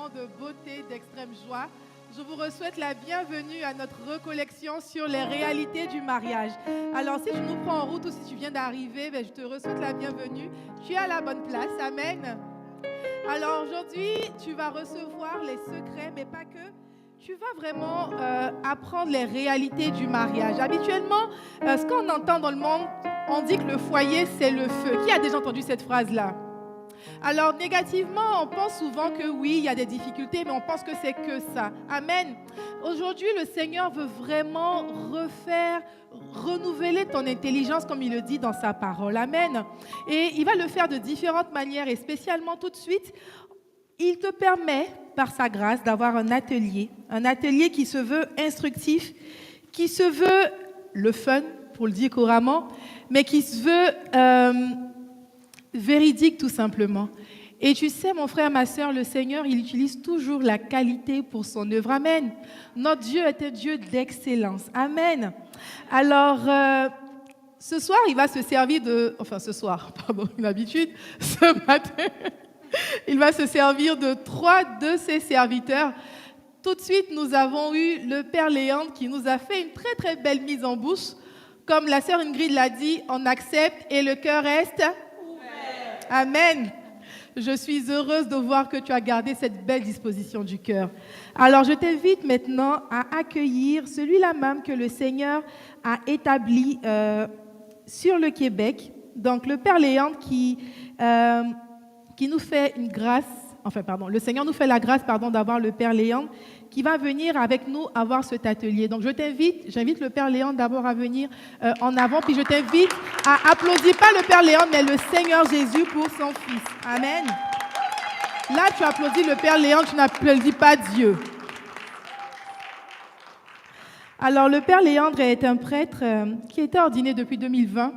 moment de beauté, d'extrême joie. Je vous souhaite la bienvenue à notre recollection sur les réalités du mariage. Alors, si tu nous prends en route ou si tu viens d'arriver, je te souhaite la bienvenue. Tu es à la bonne place. Amen. Alors, aujourd'hui, tu vas recevoir les secrets, mais pas que. Tu vas vraiment apprendre les réalités du mariage. Habituellement, ce qu'on entend dans le monde, on dit que le foyer, c'est le feu. Qui a déjà entendu cette phrase-là? Alors, négativement, on pense souvent que oui, il y a des difficultés, mais on pense que c'est que ça. Amen. Aujourd'hui, le Seigneur veut vraiment renouveler ton intelligence, comme il le dit dans sa parole. Amen. Et il va le faire de différentes manières, et spécialement tout de suite, il te permet, par sa grâce, d'avoir un atelier qui se veut instructif, qui se veut le fun, pour le dire couramment, mais qui se veut véridique tout simplement. Et tu sais, mon frère, ma soeur, le Seigneur, il utilise toujours la qualité pour son œuvre. Amen. Notre Dieu est un Dieu d'excellence. Amen. Alors, ce soir, il va se servir une habitude, ce matin, il va se servir de 3 de ses serviteurs. Tout de suite, nous avons eu le Père Léandre qui nous a fait une très, très belle mise en bouche. Comme la sœur Ingrid l'a dit, on accepte et le cœur reste ouvert. Amen. Je suis heureuse de voir que tu as gardé cette belle disposition du cœur. Alors, je t'invite maintenant à accueillir celui-là même que le Seigneur a établi sur le Québec. Donc, le Père Léandre qui nous fait une grâce, le Seigneur nous fait la grâce, d'avoir le Père Léandre qui va venir avec nous avoir cet atelier. Donc, j'invite le Père Léandre d'abord à venir en avant, puis je t'invite à applaudir pas le Père Léandre, mais le Seigneur Jésus pour son Fils. Amen. Là, tu applaudis le Père Léandre, tu n'applaudis pas Dieu. Alors, le Père Léandre est un prêtre qui était ordonné depuis 2020.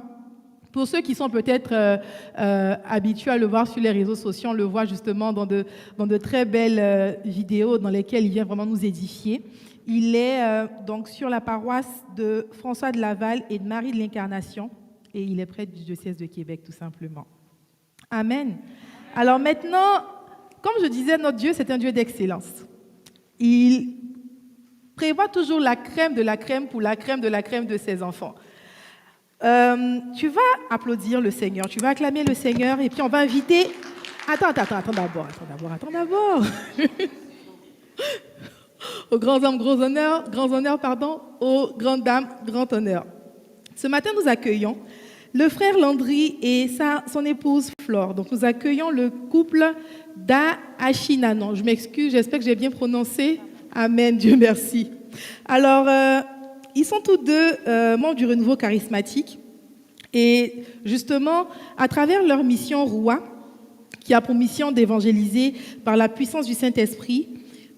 Pour ceux qui sont peut-être habitués à le voir sur les réseaux sociaux, on le voit justement dans de très belles vidéos dans lesquelles il vient vraiment nous édifier. Il est donc sur la paroisse de François de Laval et de Marie de l'Incarnation, et il est prêtre du diocèse de Québec, tout simplement. Amen. Alors maintenant, comme je disais, notre Dieu, c'est un Dieu d'excellence. Il prévoit toujours la crème de la crème pour la crème de ses enfants. Tu vas applaudir le Seigneur, tu vas acclamer le Seigneur et puis on va inviter... Attends d'abord. Aux grands hommes, grands honneurs, aux grandes dames, grand honneur. Ce matin, nous accueillons le frère Landry et son épouse Flore. Donc, nous accueillons le couple d'Achinanon. Je m'excuse, j'espère que j'ai bien prononcé. Amen, Dieu merci. Alors... ils sont tous deux membres du Renouveau Charismatique et justement, à travers leur mission Roua, qui a pour mission d'évangéliser par la puissance du Saint-Esprit,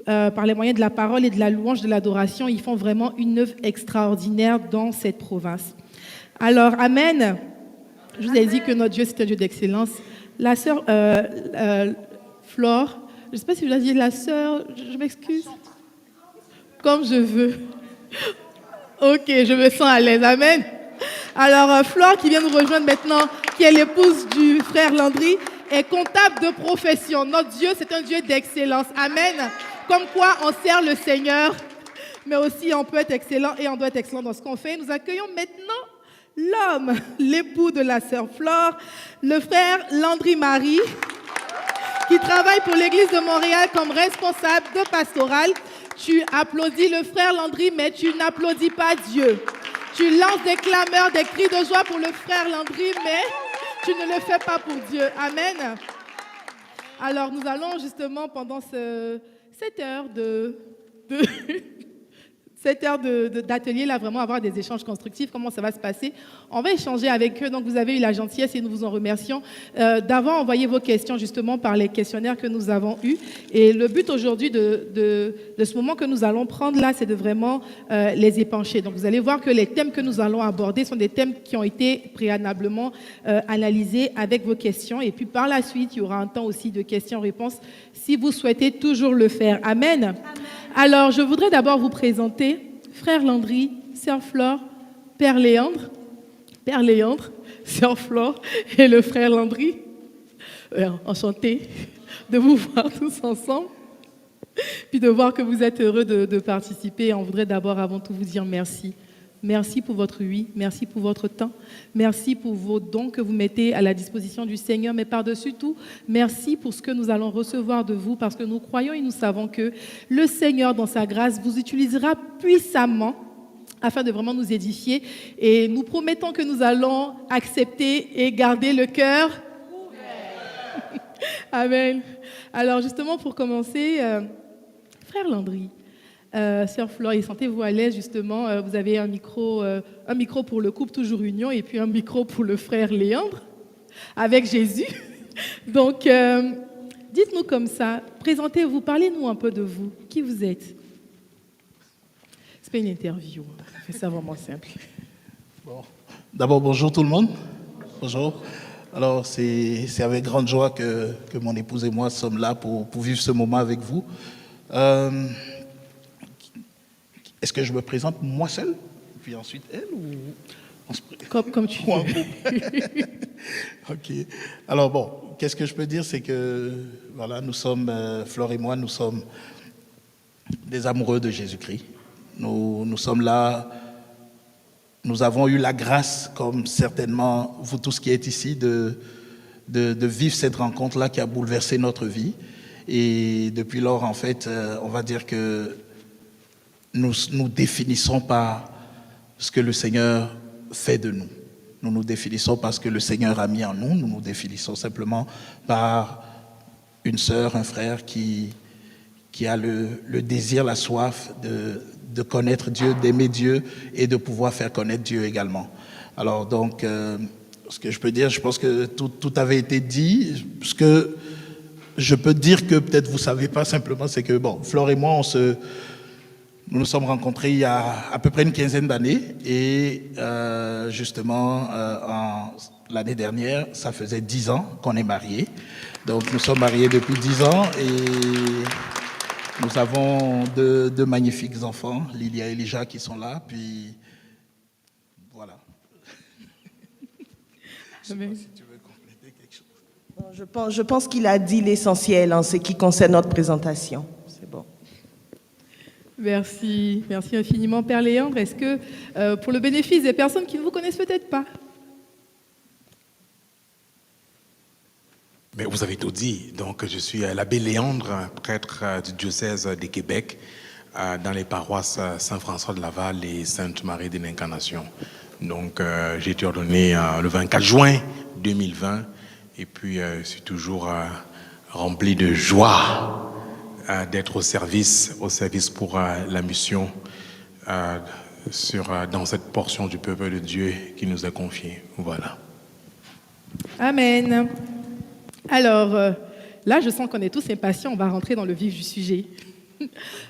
par les moyens de la parole et de la louange, de l'adoration, ils font vraiment une œuvre extraordinaire dans cette province. Alors, Amen. Je vous ai dit que notre Dieu, c'est un Dieu d'excellence. La sœur Flore, je ne sais pas si vous avez dit la sœur, je m'excuse. Comme je veux. Ok, je me sens à l'aise. Amen. Alors, Flore, qui vient nous rejoindre maintenant, qui est l'épouse du frère Landry, est comptable de profession. Notre Dieu, c'est un Dieu d'excellence. Amen. Comme quoi, on sert le Seigneur, mais aussi on peut être excellent et on doit être excellent dans ce qu'on fait. Nous accueillons maintenant l'homme, l'époux de la sœur Flore, le frère Landry-Marie, qui travaille pour l'Église de Montréal comme responsable de pastoral. Tu applaudis le frère Landry, mais tu n'applaudis pas Dieu. Tu lances des clameurs, des cris de joie pour le frère Landry, mais tu ne le fais pas pour Dieu. Amen. Alors, nous allons justement, pendant cette heure d'atelier, là, vraiment avoir des échanges constructifs. Comment ça va se passer? On va échanger avec eux. Donc, vous avez eu la gentillesse, et nous vous en remercions, d'avoir envoyé vos questions, justement, par les questionnaires que nous avons eus. Et le but aujourd'hui de ce moment que nous allons prendre là, c'est de vraiment les épancher. Donc, vous allez voir que les thèmes que nous allons aborder sont des thèmes qui ont été préalablement analysés avec vos questions. Et puis, par la suite, il y aura un temps aussi de questions-réponses si vous souhaitez toujours le faire. Amen. Amen. Alors, je voudrais d'abord vous présenter frère Landry, sœur Flore, Père Léandre, sœur Flore et le frère Landry. Enchanté de vous voir tous ensemble. puis de voir que vous êtes heureux de participer. On voudrait d'abord, avant tout, vous dire merci. Merci pour votre oui, merci pour votre temps, merci pour vos dons que vous mettez à la disposition du Seigneur, mais par-dessus tout, merci pour ce que nous allons recevoir de vous, parce que nous croyons et nous savons que le Seigneur, dans sa grâce, vous utilisera puissamment afin de vraiment nous édifier. Et nous promettons que nous allons accepter et garder le cœur ouvert. Amen. Alors justement, pour commencer, frère Landry, sœur Flore, sentez-vous à l'aise justement, vous avez un micro pour le couple Toujours Union et puis un micro pour le frère Léandre, avec Jésus. Donc, dites-nous comme ça, présentez-vous, parlez-nous un peu de vous, qui vous êtes. C'est pas une interview, on fait ça vraiment simple. Bon. D'abord, bonjour tout le monde. Bonjour. Alors, c'est avec grande joie que mon épouse et moi sommes là pour vivre ce moment avec vous. Est-ce que je me présente moi seul, puis ensuite elle, ou on se... Comme tu veux. Ok. Alors bon, qu'est-ce que je peux dire, c'est que voilà, nous sommes, Flore et moi, nous sommes des amoureux de Jésus-Christ. Nous sommes là, nous avons eu la grâce, comme certainement vous tous qui êtes ici, de vivre cette rencontre-là qui a bouleversé notre vie. Et depuis lors, en fait, on va dire que nous définissons par ce que le Seigneur fait de nous. Nous nous définissons par ce que le Seigneur a mis en nous. Nous nous définissons simplement par une sœur, un frère qui a le désir, la soif de connaître Dieu, d'aimer Dieu et de pouvoir faire connaître Dieu également. Alors donc, ce que je peux dire, je pense que tout avait été dit. Ce que je peux dire que peut-être vous ne savez pas simplement, c'est que bon, Flore et moi, nous nous sommes rencontrés il y a à peu près une quinzaine d'années et justement l'année dernière, ça faisait 10 ans qu'on est mariés. Donc nous sommes mariés depuis 10 ans et nous avons deux magnifiques enfants, Lilia et Elijah, qui sont là. Puis voilà. Je sais pas si tu veux compléter quelque chose. Je pense qu'il a dit l'essentiel en ce qui concerne notre présentation. C'est bon. Merci infiniment, Père Léandre. Est-ce que, pour le bénéfice des personnes qui ne vous connaissent peut-être pas, mais vous avez tout dit. Donc, je suis l'abbé Léandre, prêtre du diocèse de Québec, dans les paroisses Saint-François de Laval et Sainte-Marie de l'Incarnation. Donc, j'ai été ordonné le 24 juin 2020 et puis je suis toujours rempli de joie d'être au service pour la mission dans cette portion du peuple de Dieu qui nous est confiée. Voilà. Amen. Alors, là, je sens qu'on est tous impatients. On va rentrer dans le vif du sujet.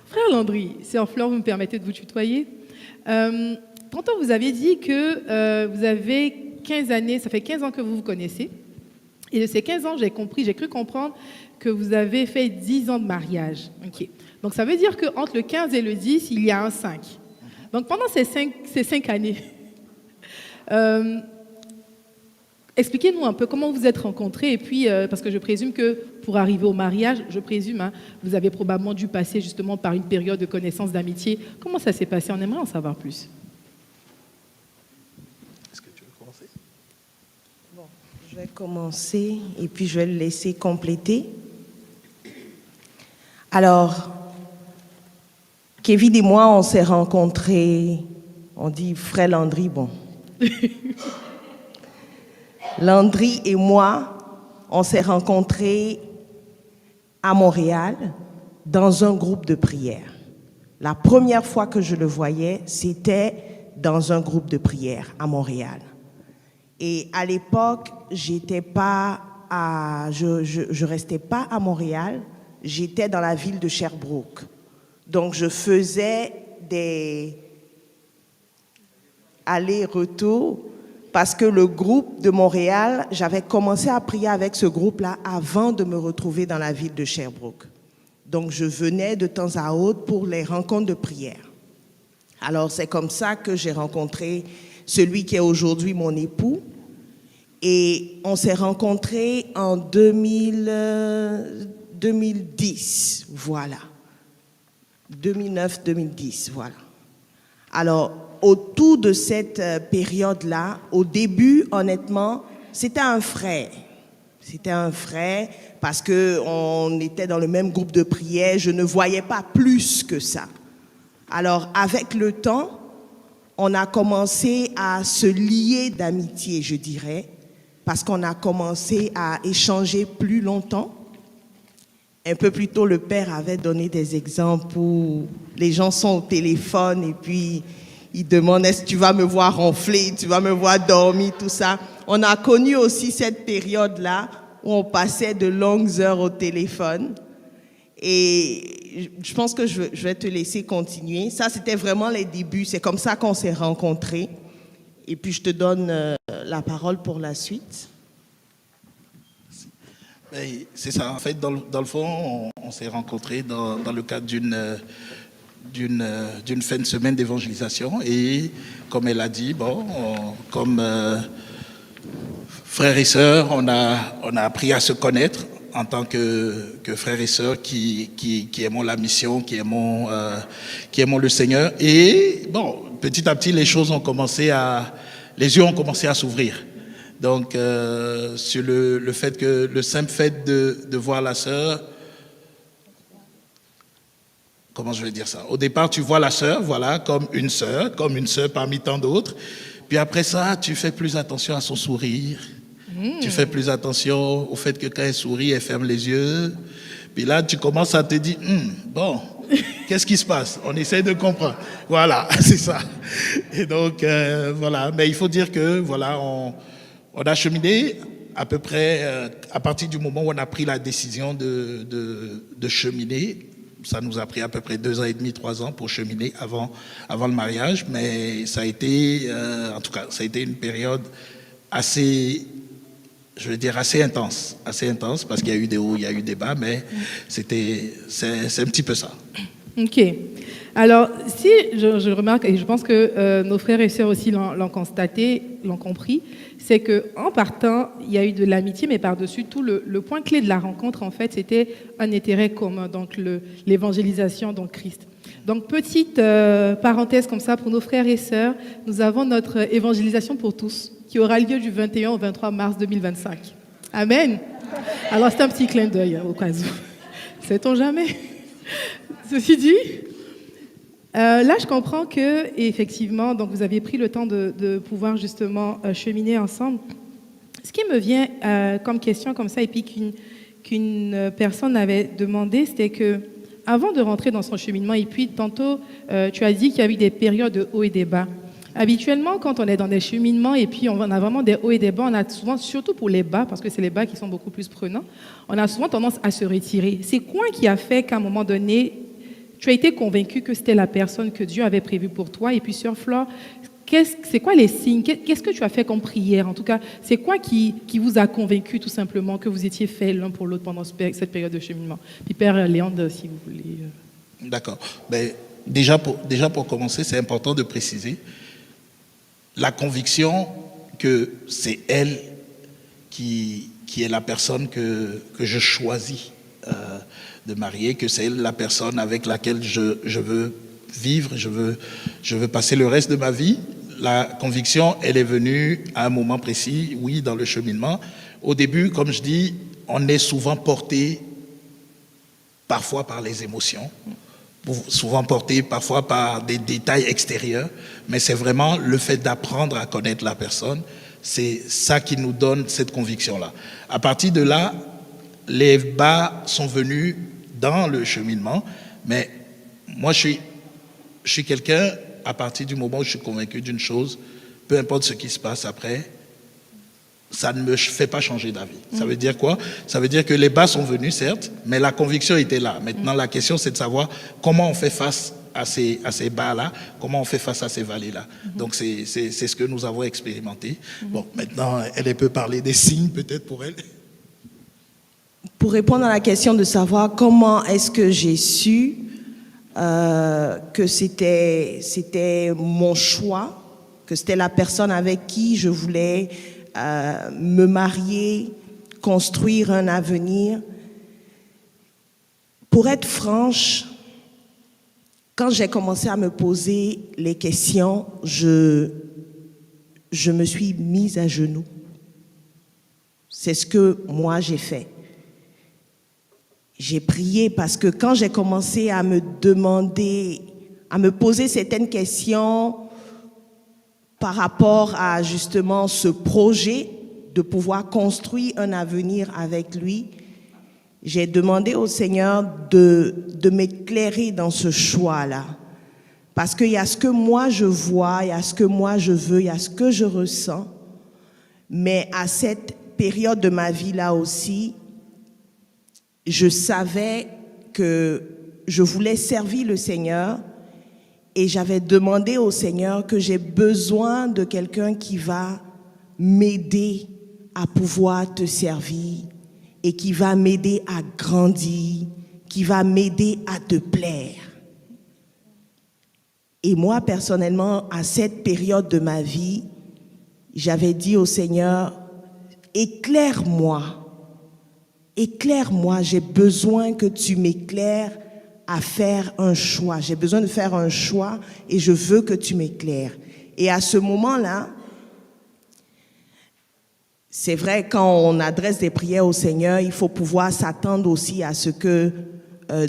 Frère Landry, sœur Flore, vous me permettez de vous tutoyer. Tantôt, vous avez dit que vous avez 15 années, ça fait 15 ans que vous vous connaissez. Et de ces 15 ans, j'ai cru comprendre que vous avez fait 10 ans de mariage. Okay. Donc, ça veut dire qu'entre le 15 et le 10, il y a un 5. Donc, pendant ces 5 années, expliquez-nous un peu comment vous êtes rencontrés. Et puis, parce que je présume que pour arriver au mariage, vous avez probablement dû passer justement par une période de connaissance, d'amitié. Comment ça s'est passé? On aimerait en savoir plus. Est-ce que tu veux commencer? Bon, je vais commencer et puis je vais le laisser compléter. Alors, Kevin et moi, on s'est rencontrés, on dit frère Landry, bon. Landry et moi, on s'est rencontrés à Montréal dans un groupe de prière. La première fois que je le voyais, c'était dans un groupe de prière à Montréal. Et à l'époque, je restais pas à Montréal, j'étais dans la ville de Sherbrooke. Donc, je faisais des allers-retours parce que le groupe de Montréal, j'avais commencé à prier avec ce groupe-là avant de me retrouver dans la ville de Sherbrooke. Donc, je venais de temps à autre pour les rencontres de prière. Alors, c'est comme ça que j'ai rencontré celui qui est aujourd'hui mon époux. Et on s'est rencontrés en 2010, voilà. 2009-2010, voilà. Alors, autour de cette période-là, au début, honnêtement, c'était un frère. C'était un frère parce qu'on était dans le même groupe de prière. Je ne voyais pas plus que ça. Alors, avec le temps, on a commencé à se lier d'amitié, je dirais, parce qu'on a commencé à échanger plus longtemps. Un peu plus tôt, le père avait donné des exemples où les gens sont au téléphone et puis ils demandent est-ce que tu vas me voir ronfler, tu vas me voir dormir, tout ça. On a connu aussi cette période-là où on passait de longues heures au téléphone. Et je pense que je vais te laisser continuer. Ça, c'était vraiment les débuts. C'est comme ça qu'on s'est rencontrés. Et puis, je te donne la parole pour la suite. C'est ça. En fait, dans le fond, on s'est rencontrés dans le cadre d'une fin de semaine d'évangélisation. Et comme elle a dit, comme frères et sœurs, on a appris à se connaître en tant que frères et sœurs qui aimons la mission, qui aimons le Seigneur. Et bon, petit à petit, les yeux ont commencé à s'ouvrir. Donc, sur le fait que le simple fait de voir la sœur, comment je vais dire ça? Au départ, tu vois la sœur, voilà, comme une sœur parmi tant d'autres. Puis après ça, tu fais plus attention à son sourire. Tu fais plus attention au fait que quand elle sourit, elle ferme les yeux. Puis là, tu commences à te dire, bon, qu'est-ce qui se passe? On essaie de comprendre. Voilà, c'est ça. Et donc, voilà. Mais il faut dire que, voilà, on a cheminé à peu près, à partir du moment où on a pris la décision de cheminer. Ça nous a pris à peu près 2 ans et demi, 3 ans pour cheminer avant le mariage. Mais ça a été, en tout cas, ça a été une période assez, je veux dire, assez intense parce qu'il y a eu des hauts, il y a eu des bas, mais c'est un petit peu ça. Ok. Alors, si je remarque, et je pense que nos frères et sœurs aussi l'ont constaté, l'ont compris, c'est qu'en partant, il y a eu de l'amitié, mais par-dessus tout, le point clé de la rencontre, en fait, c'était un intérêt commun, donc l'évangélisation, donc Christ. Donc, petite parenthèse comme ça pour nos frères et sœurs, nous avons notre évangélisation pour tous, qui aura lieu du 21 au 23 mars 2025. Amen. Alors, c'est un petit clin d'œil, au cas où. Sait-on jamais? Ceci dit, là, je comprends que, effectivement, donc vous avez pris le temps de pouvoir justement cheminer ensemble. Ce qui me vient comme question comme ça, et puis qu'une personne avait demandé, c'était que avant de rentrer dans son cheminement, et puis tantôt, tu as dit qu'il y a eu des périodes de hauts et des bas. Habituellement, quand on est dans des cheminements et puis on a vraiment des hauts et des bas, on a souvent, surtout pour les bas, parce que c'est les bas qui sont beaucoup plus prenants, on a souvent tendance à se retirer. C'est quoi qui a fait qu'à un moment donné, tu as été convaincu que c'était la personne que Dieu avait prévue pour toi? Et puis, Sœur Flore, c'est quoi les signes? Qu'est-ce que tu as fait comme prière? En tout cas, c'est quoi qui vous a convaincu tout simplement que vous étiez faits l'un pour l'autre pendant cette période de cheminement? Puis Père Léandre, si vous voulez. D'accord. Ben, déjà pour commencer, c'est important de préciser la conviction que c'est elle qui est la personne que je choisis de marier, que c'est elle la personne avec laquelle je veux vivre, je veux passer le reste de ma vie. La conviction, elle est venue à un moment précis, oui, dans le cheminement. Au début, comme je dis, on est souvent porté parfois par les émotions, souvent porté parfois par des détails extérieurs, mais c'est vraiment le fait d'apprendre à connaître la personne, c'est ça qui nous donne cette conviction-là. À partir de là, les bas sont venus dans le cheminement, mais moi je suis quelqu'un, à partir du moment où je suis convaincu d'une chose, peu importe ce qui se passe après, ça ne me fait pas changer d'avis. Ça veut dire quoi? Ça veut dire que les bas sont venus, certes, mais la conviction était là. Maintenant, la question, c'est de savoir comment on fait face à ces bas-là, comment on fait face à ces vallées-là. Donc, c'est ce que nous avons expérimenté. Bon, maintenant, elle peut parler des signes, peut-être, pour elle. Pour répondre à la question de savoir comment est-ce que j'ai su que c'était mon choix, que c'était la personne avec qui je voulais me marier, construire un avenir. Pour être franche, quand j'ai commencé à me poser les questions, je me suis mise à genoux. C'est ce que moi j'ai fait. J'ai prié parce que quand j'ai commencé à me demander, à me poser certaines questions par rapport à justement ce projet de pouvoir construire un avenir avec lui, j'ai demandé au Seigneur de m'éclairer dans ce choix-là. Parce qu'il y a ce que moi je vois, il y a ce que moi je veux, il y a ce que je ressens. Mais à cette période de ma vie-là aussi, je savais que je voulais servir le Seigneur et j'avais demandé au Seigneur que j'ai besoin de quelqu'un qui va m'aider à pouvoir te servir et qui va m'aider à grandir, qui va m'aider à te plaire. Et moi, personnellement, à cette période de ma vie, j'avais dit au Seigneur, éclaire-moi, j'ai besoin que tu m'éclaires à faire un choix. J'ai besoin de faire un choix et je veux que tu m'éclaires. Et à ce moment-là, c'est vrai, quand on adresse des prières au Seigneur, il faut pouvoir s'attendre aussi à ce que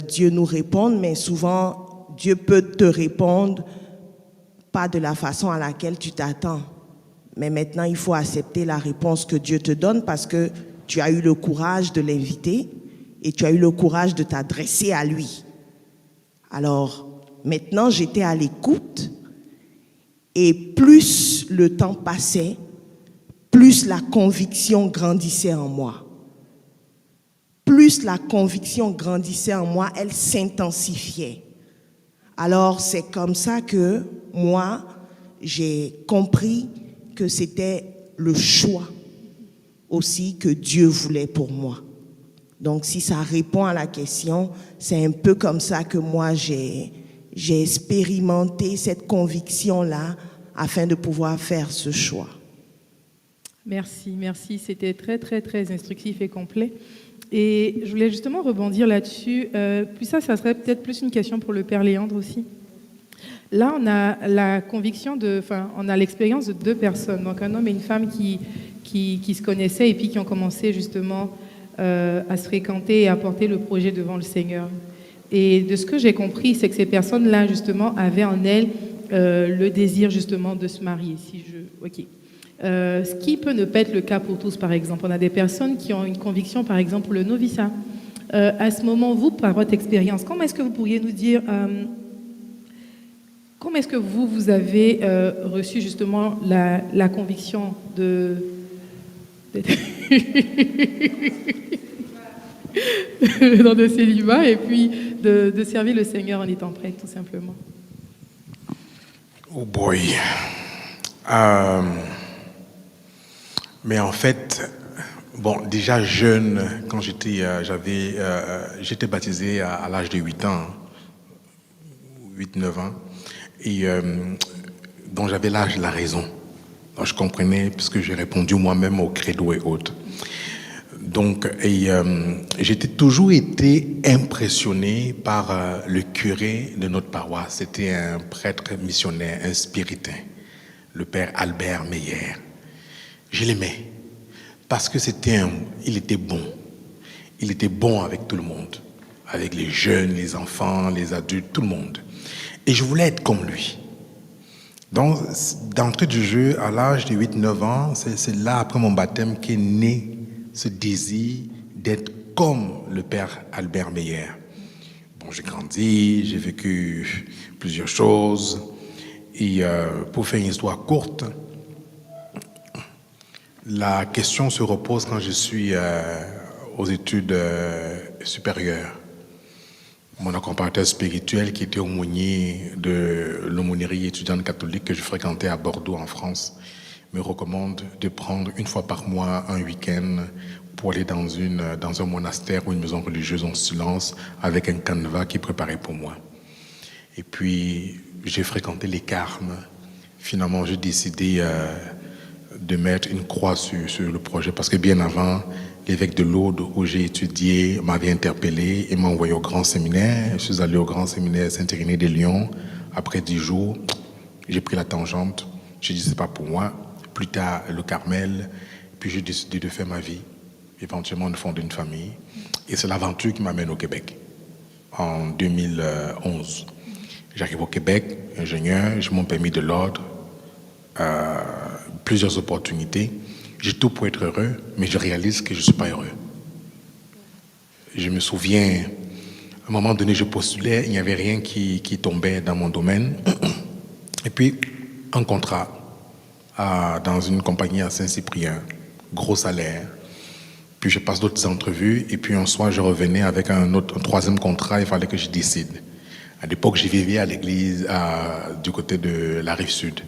Dieu nous réponde, mais souvent, Dieu peut te répondre pas de la façon à laquelle tu t'attends. Mais maintenant, il faut accepter la réponse que Dieu te donne parce que tu as eu le courage de l'inviter et tu as eu le courage de t'adresser à lui. Alors, maintenant, j'étais à l'écoute et plus le temps passait, plus la conviction grandissait en moi. Plus la conviction grandissait en moi, elle s'intensifiait. Alors, c'est comme ça que moi, j'ai compris que c'était le choix aussi que Dieu voulait pour moi. Donc, si ça répond à la question, c'est un peu comme ça que moi, j'ai expérimenté cette conviction-là afin de pouvoir faire ce choix. Merci, merci. C'était très, très, très instructif et complet. Et je voulais justement rebondir là-dessus. Puis ça serait peut-être plus une question pour le Père Léandre aussi. Là, on a la conviction on a l'expérience de deux personnes, donc un homme et une femme qui se connaissaient et puis qui ont commencé justement à se fréquenter et à porter le projet devant le Seigneur. Et de ce que j'ai compris, c'est que ces personnes-là, justement, avaient en elles le désir, justement, de se marier. Ce qui peut ne pas être le cas pour tous, par exemple. On a des personnes qui ont une conviction, par exemple, pour le noviciat. À ce moment, vous, par votre expérience, comment est-ce que vous pourriez nous dire... comment est-ce que vous avez reçu justement la conviction dans le célibat et puis de servir le Seigneur en étant prêt, tout simplement? Oh boy. Mais en fait, bon, déjà jeune, quand j'étais baptisé à l'âge de 8 ans, 8-9 ans. Et dont j'avais l'âge de la raison. Donc, je comprenais puisque j'ai répondu moi-même au credo et autres. Donc, j'ai toujours été impressionné par le curé de notre paroisse. C'était un prêtre missionnaire, un spiritain, le père Albert Meyer. Je l'aimais parce que il était bon. Il était bon avec tout le monde, avec les jeunes, les enfants, les adultes, tout le monde. Et je voulais être comme lui. Donc, d'entrée du jeu, à l'âge de 8-9 ans, c'est là, après mon baptême, qu'est né ce désir d'être comme le père Albert Meyer. Bon, j'ai grandi, j'ai vécu plusieurs choses. Et pour faire une histoire courte, la question se repose quand je suis aux études supérieures. Mon accompagnateur spirituel, qui était aumônier de l'aumônerie étudiante catholique que je fréquentais à Bordeaux, en France, me recommande de prendre une fois par mois un week-end pour aller dans un monastère ou une maison religieuse en silence avec un canevas qu'il préparait pour moi. Et puis, j'ai fréquenté les Carmes. Finalement, j'ai décidé de mettre une croix sur le projet parce que bien avant, l'évêque de Lourdes, où j'ai étudié, m'avait interpellé et m'a envoyé au grand séminaire. Je suis allé au grand séminaire Saint-Irénée de Lyon. Après 10 jours, j'ai pris la tangente. J'ai dit, c'est pas pour moi. Plus tard, le Carmel. Puis j'ai décidé de faire ma vie, éventuellement de fonder une famille. Et c'est l'aventure qui m'amène au Québec, en 2011. J'arrive au Québec, ingénieur, j'ai mon permis de l'ordre, plusieurs opportunités. J'ai tout pour être heureux, mais je réalise que je ne suis pas heureux. Je me souviens, à un moment donné, je postulais, il n'y avait rien qui tombait dans mon domaine. Et puis, un contrat dans une compagnie à Saint-Cyprien, gros salaire. Puis je passe d'autres entrevues, et puis un soir, je revenais avec un troisième contrat, il fallait que je décide. À l'époque, je vivais à l'église du côté de la Rive-Sud.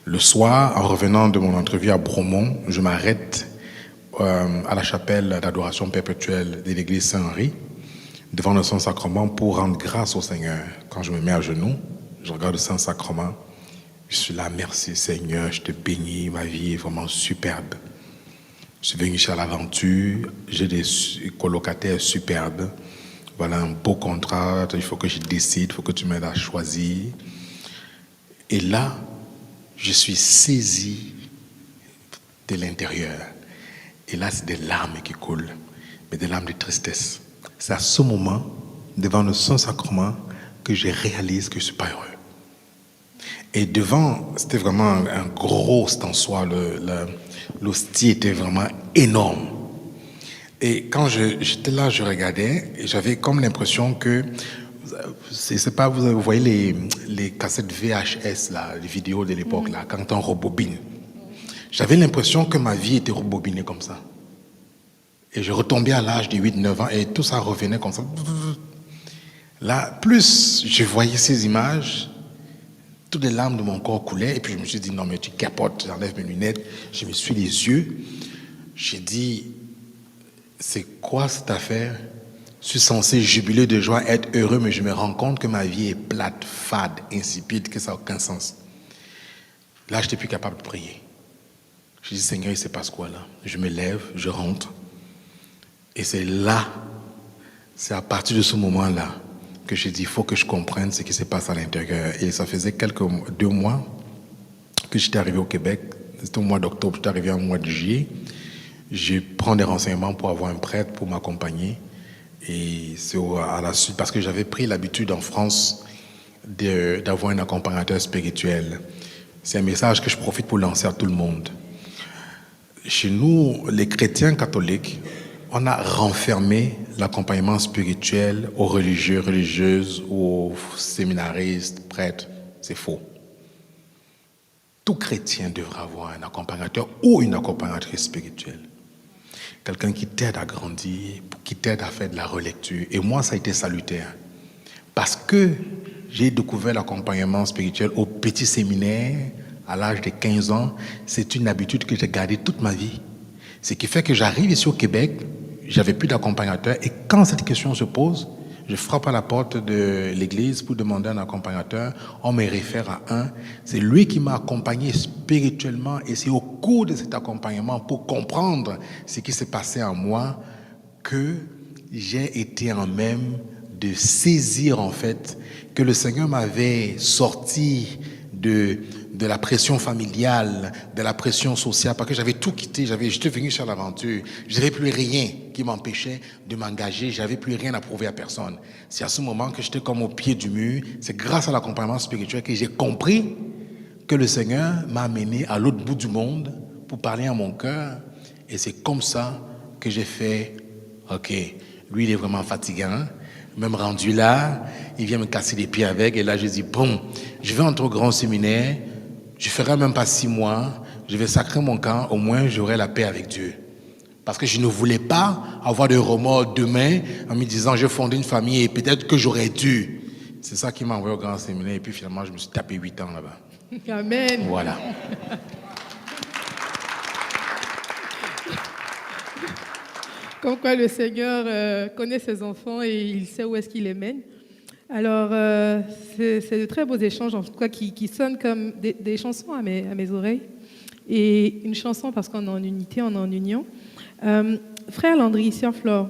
Le soir, en revenant de mon entrevue à Bromont, je m'arrête à la chapelle d'adoration perpétuelle de l'église Saint-Henri, devant le Saint-Sacrement, pour rendre grâce au Seigneur. Quand je me mets à genoux, je regarde le Saint-Sacrement, je suis là, merci Seigneur, je te bénis, ma vie est vraiment superbe. Je suis venu chez l'aventure, j'ai des colocataires superbes. Voilà un beau contrat, il faut que je décide, il faut que tu m'aides à choisir. Et là, je suis saisi de l'intérieur. Et là, c'est des larmes qui coulent, mais des larmes de tristesse. C'est à ce moment, devant le Saint-Sacrement, que je réalise que je ne suis pas heureux. Et devant, c'était vraiment un gros stensoir, l'hostie était vraiment énorme. Et quand j'étais là, je regardais, et j'avais comme l'impression que, c'est pas, vous voyez les cassettes VHS, là, les vidéos de l'époque, là, quand on rebobine. J'avais l'impression que ma vie était rebobinée comme ça. Et je retombais à l'âge de 8-9 ans, et tout ça revenait comme ça. Là, plus je voyais ces images, toutes les larmes de mon corps coulaient, et puis je me suis dit, non mais tu capotes, j'enlève mes lunettes, je me suis les yeux, j'ai dit, c'est quoi cette affaire? Je suis censé jubiler de joie, être heureux, mais je me rends compte que ma vie est plate, fade, insipide, que ça n'a aucun sens. Là, je n'étais plus capable de prier. Je dis, Seigneur, il se passe quoi là? Je me lève, je rentre, et c'est là, c'est à partir de ce moment-là, que j'ai dit, il faut que je comprenne ce qui se passe à l'intérieur. Et ça faisait 2 mois que j'étais arrivé au Québec. C'était au mois d'octobre, j'étais arrivé au mois de juillet. Je prends des renseignements pour avoir un prêtre pour m'accompagner. Et c'est à la suite, parce que j'avais pris l'habitude en France d'avoir un accompagnateur spirituel. C'est un message que je profite pour lancer à tout le monde. Chez nous, les chrétiens catholiques, on a renfermé l'accompagnement spirituel aux religieux, religieuses, aux séminaristes, prêtres. C'est faux. Tout chrétien devrait avoir un accompagnateur ou une accompagnatrice spirituelle. Quelqu'un qui t'aide à grandir, qui t'aide à faire de la relecture. Et moi, ça a été salutaire. Parce que j'ai découvert l'accompagnement spirituel au petit séminaire, à l'âge de 15 ans. C'est une habitude que j'ai gardée toute ma vie. Ce qui fait que j'arrive ici au Québec, j'avais plus d'accompagnateur, et quand cette question se pose, je frappe à la porte de l'église pour demander un accompagnateur, on me réfère à un, c'est lui qui m'a accompagné spirituellement, et c'est au cours de cet accompagnement, pour comprendre ce qui s'est passé en moi, que j'ai été en même de saisir en fait que le Seigneur m'avait sorti de la pression familiale, de la pression sociale, parce que j'avais tout quitté, j'étais venu sur l'aventure, je n'avais plus rien qui m'empêchait de m'engager, j'avais plus rien à prouver à personne. C'est à ce moment que j'étais comme au pied du mur, c'est grâce à l'accompagnement spirituel que j'ai compris que le Seigneur m'a amené à l'autre bout du monde pour parler à mon cœur, et c'est comme ça que j'ai fait, ok, lui il est vraiment fatigant, même rendu là, il vient me casser les pieds avec, et là je dis, bon, je vais entrer au grand séminaire, je ferai même pas 6 mois, je vais sacrer mon camp, au moins j'aurai la paix avec Dieu. Parce que je ne voulais pas avoir de remords demain en me disant, j'ai fondé une famille et peut-être que j'aurais dû. C'est ça qui m'a envoyé au grand séminaire, et puis finalement je me suis tapé 8 ans là-bas. Amen. Voilà. Comme quoi le Seigneur connaît ses enfants et il sait où est-ce qu'il les mène. Alors, c'est de très beaux échanges, en tout cas, qui sonnent comme des chansons à mes oreilles. Et une chanson parce qu'on est en unité, on est en union. frère Landry, sœur Flore,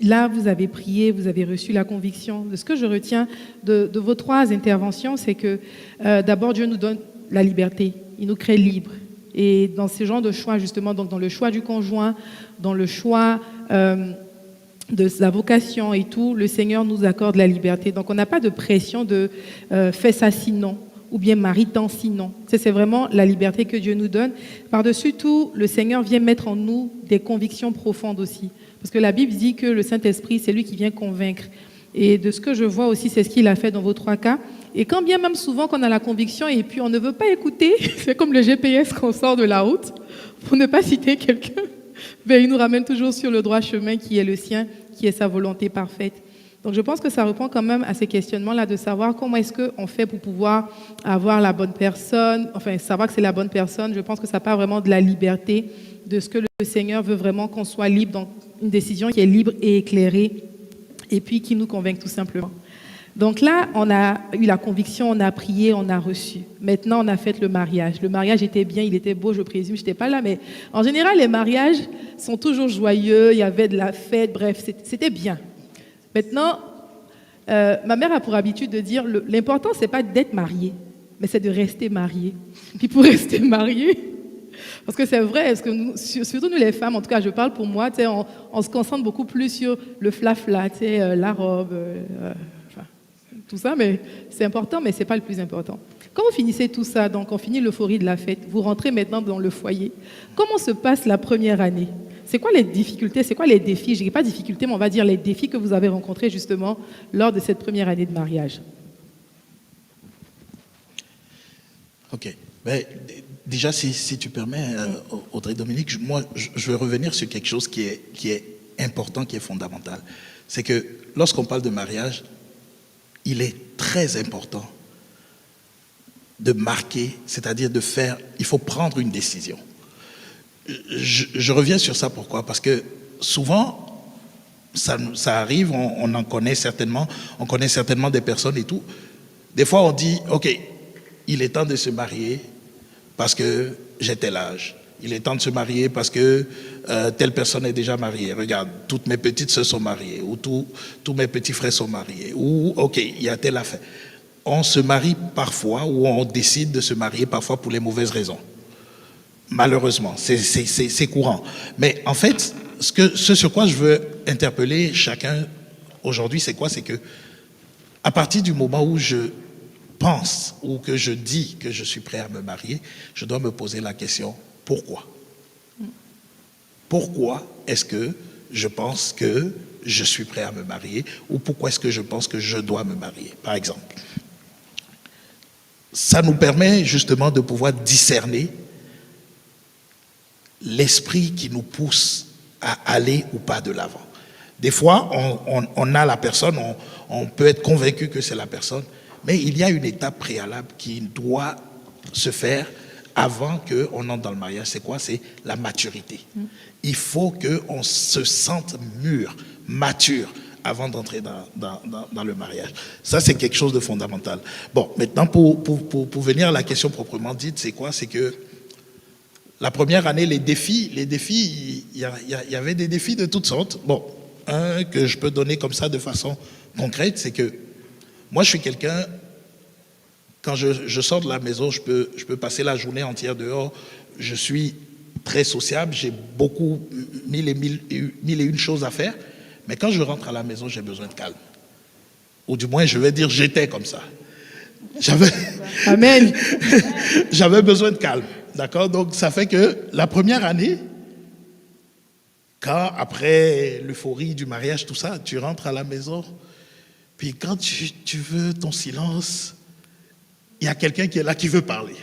là, vous avez prié, vous avez reçu la conviction. De ce que je retiens de vos 3 interventions, c'est que d'abord, Dieu nous donne la liberté. Il nous crée libres. Et dans ce genre de choix, justement, donc dans le choix du conjoint, dans le choix de sa vocation et tout, le Seigneur nous accorde la liberté. Donc, on n'a pas de pression de fais ça sinon, ou bien marie-t'en sinon. C'est vraiment la liberté que Dieu nous donne. Par-dessus tout, le Seigneur vient mettre en nous des convictions profondes aussi. Parce que la Bible dit que le Saint-Esprit, c'est lui qui vient convaincre. Et de ce que je vois aussi, c'est ce qu'il a fait dans vos 3 cas. Et quand bien même souvent qu'on a la conviction et puis on ne veut pas écouter, c'est comme le GPS qu'on sort de la route, pour ne pas citer quelqu'un, ben, il nous ramène toujours sur le droit chemin qui est le sien, qui est sa volonté parfaite. Donc je pense que ça répond quand même à ces questionnements-là de savoir comment est-ce qu'on fait pour pouvoir avoir la bonne personne, enfin savoir que c'est la bonne personne. Je pense que ça part vraiment de la liberté, de ce que le Seigneur veut vraiment qu'on soit libre, donc une décision qui est libre et éclairée, et puis qui nous convainc tout simplement. Donc là, on a eu la conviction, on a prié, on a reçu. Maintenant, on a fait le mariage. Le mariage était bien, il était beau, je présume, je n'étais pas là, mais en général, les mariages sont toujours joyeux, il y avait de la fête, bref, c'était bien. Maintenant, ma mère a pour habitude de dire, l'important, ce n'est pas d'être marié, mais c'est de rester marié. Puis pour rester marié, parce que c'est vrai, parce que nous, surtout nous les femmes, en tout cas je parle pour moi, on se concentre beaucoup plus sur le flafla, la robe, enfin, tout ça, mais c'est important, mais ce n'est pas le plus important. Quand vous finissez tout ça, donc on finit l'euphorie de la fête, vous rentrez maintenant dans le foyer, comment se passe la première année? C'est quoi les difficultés, c'est quoi les défis? Je ne dirais pas difficultés, mais on va dire les défis que vous avez rencontrés justement lors de cette première année de mariage. Ok. Ben, déjà, si tu permets, Audrey Dominique, moi, je veux revenir sur quelque chose qui est important, qui est fondamental. C'est que lorsqu'on parle de mariage, il est très important de marquer, c'est-à-dire de faire, il faut prendre une décision. Je reviens sur ça, pourquoi? Parce que souvent, ça arrive, on en connaît certainement, on connaît certainement des personnes et tout. Des fois, on dit, ok, il est temps de se marier parce que j'ai tel âge. Il est temps de se marier parce que telle personne est déjà mariée. Regarde, toutes mes petites sœurs sont mariées, ou tous mes petits frères sont mariés, ou ok, il y a telle affaire. On se marie parfois, ou on décide de se marier parfois pour les mauvaises raisons. Malheureusement, c'est courant. Mais en fait, ce sur quoi je veux interpeller chacun aujourd'hui, c'est quoi? C'est que à partir du moment où je pense ou que je dis que je suis prêt à me marier, je dois me poser la question, pourquoi? Pourquoi est-ce que je pense que je suis prêt à me marier, ou pourquoi est-ce que je pense que je dois me marier, par exemple? Ça nous permet justement de pouvoir discerner l'esprit qui nous pousse à aller ou pas de l'avant. Des fois, on a la personne, on peut être convaincu que c'est la personne, mais il y a une étape préalable qui doit se faire avant qu'on entre dans le mariage. C'est quoi? C'est la maturité. Il faut qu'on se sente mûr, mature, avant d'entrer dans le mariage. Ça, c'est quelque chose de fondamental. Bon, maintenant, pour venir à la question proprement dite, c'est quoi? C'est que la première année, les défis, il y avait des défis de toutes sortes. Bon, un que je peux donner comme ça de façon concrète, c'est que moi, je suis quelqu'un, quand je sors de la maison, je peux passer la journée entière dehors, je suis très sociable, j'ai beaucoup, mille et une choses à faire, mais quand je rentre à la maison, j'ai besoin de calme. Ou du moins, je vais dire, j'étais comme ça. Amen. J'avais besoin de calme. D'accord? Donc, ça fait que la première année, quand après l'euphorie du mariage, tout ça, tu rentres à la maison, puis quand tu veux ton silence, il y a quelqu'un qui est là qui veut parler.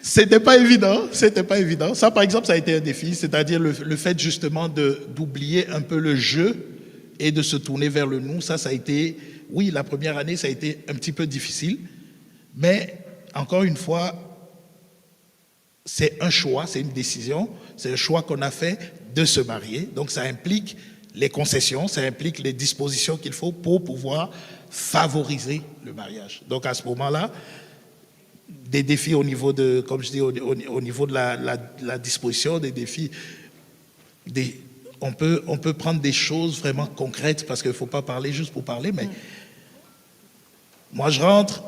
C'était pas évident. Ça, par exemple, ça a été un défi, c'est-à-dire le fait justement d'oublier un peu le jeu et de se tourner vers le nous. Ça a été, oui, la première année, ça a été un petit peu difficile, mais encore une fois, c'est un choix, c'est une décision, c'est un choix qu'on a fait de se marier. Donc ça implique les concessions, ça implique les dispositions qu'il faut pour pouvoir favoriser le mariage. Donc à ce moment-là, des défis au niveau de, comme je dis, au niveau de la disposition, des défis. On peut prendre des choses vraiment concrètes, parce qu'il ne faut pas parler juste pour parler, mais moi je rentre.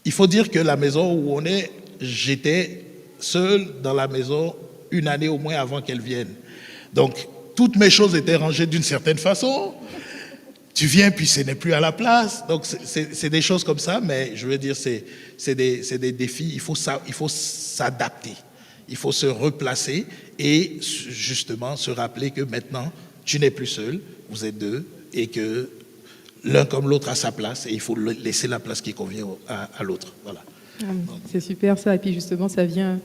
Il faut dire que la maison où on est, j'étais seul dans la maison une année au moins avant qu'elle vienne. Donc, toutes mes choses étaient rangées d'une certaine façon. Tu viens, puis ce n'est plus à la place. Donc, c'est des choses comme ça, mais je veux dire, c'est des défis. Il faut s'adapter. Il faut se replacer et justement se rappeler que maintenant, tu n'es plus seul, vous êtes deux, et que l'un comme l'autre a sa place, et il faut laisser la place qui convient à l'autre. Voilà. C'est super ça, et puis justement, ça vient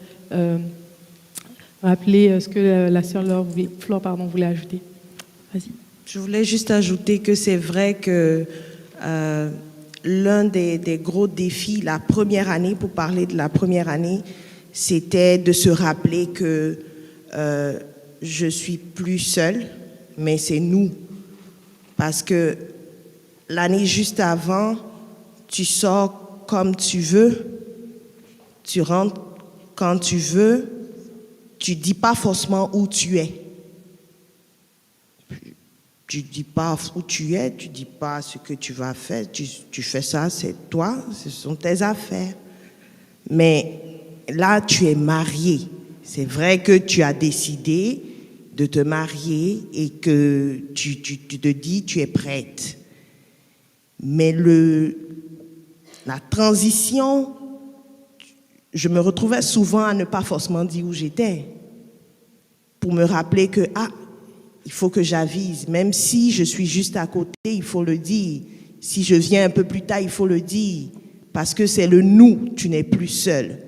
rappeler ce que la sœur Flore voulait ajouter. Vas-y. Je voulais juste ajouter que c'est vrai que l'un des gros défis, la première année, pour parler de la première année, c'était de se rappeler que je suis plus seule, mais c'est nous. Parce que l'année juste avant, tu sors comme tu veux, tu rentres quand tu veux, tu dis pas forcément où tu es. Tu dis pas où tu es, tu dis pas ce que tu vas faire, tu fais ça, c'est toi, ce sont tes affaires. Mais là, tu es marié. C'est vrai que tu as décidé de te marier et que tu te dis tu es prête. Mais la transition, je me retrouvais souvent à ne pas forcément dire où j'étais pour me rappeler que il faut que j'avise. Même si je suis juste à côté, il faut le dire. Si je viens un peu plus tard, il faut le dire. Parce que c'est le nous, tu n'es plus seul.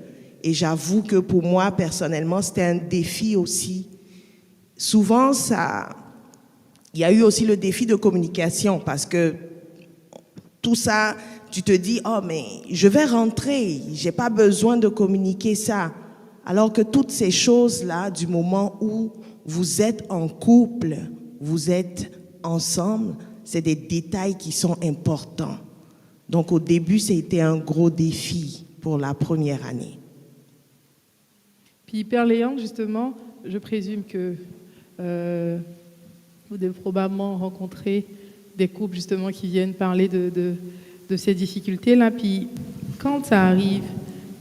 Et j'avoue que pour moi, personnellement, c'était un défi aussi. Souvent, il y a eu aussi le défi de communication parce que tout ça, tu te dis, oh, mais je vais rentrer, j'ai pas besoin de communiquer ça. Alors que toutes ces choses-là, du moment où vous êtes en couple, vous êtes ensemble, c'est des détails qui sont importants. Donc au début, c'était un gros défi pour la première année. Puis Père Léandre, justement, je présume que vous devez probablement rencontrer des couples justement qui viennent parler de ces difficultés-là. Puis quand ça arrive,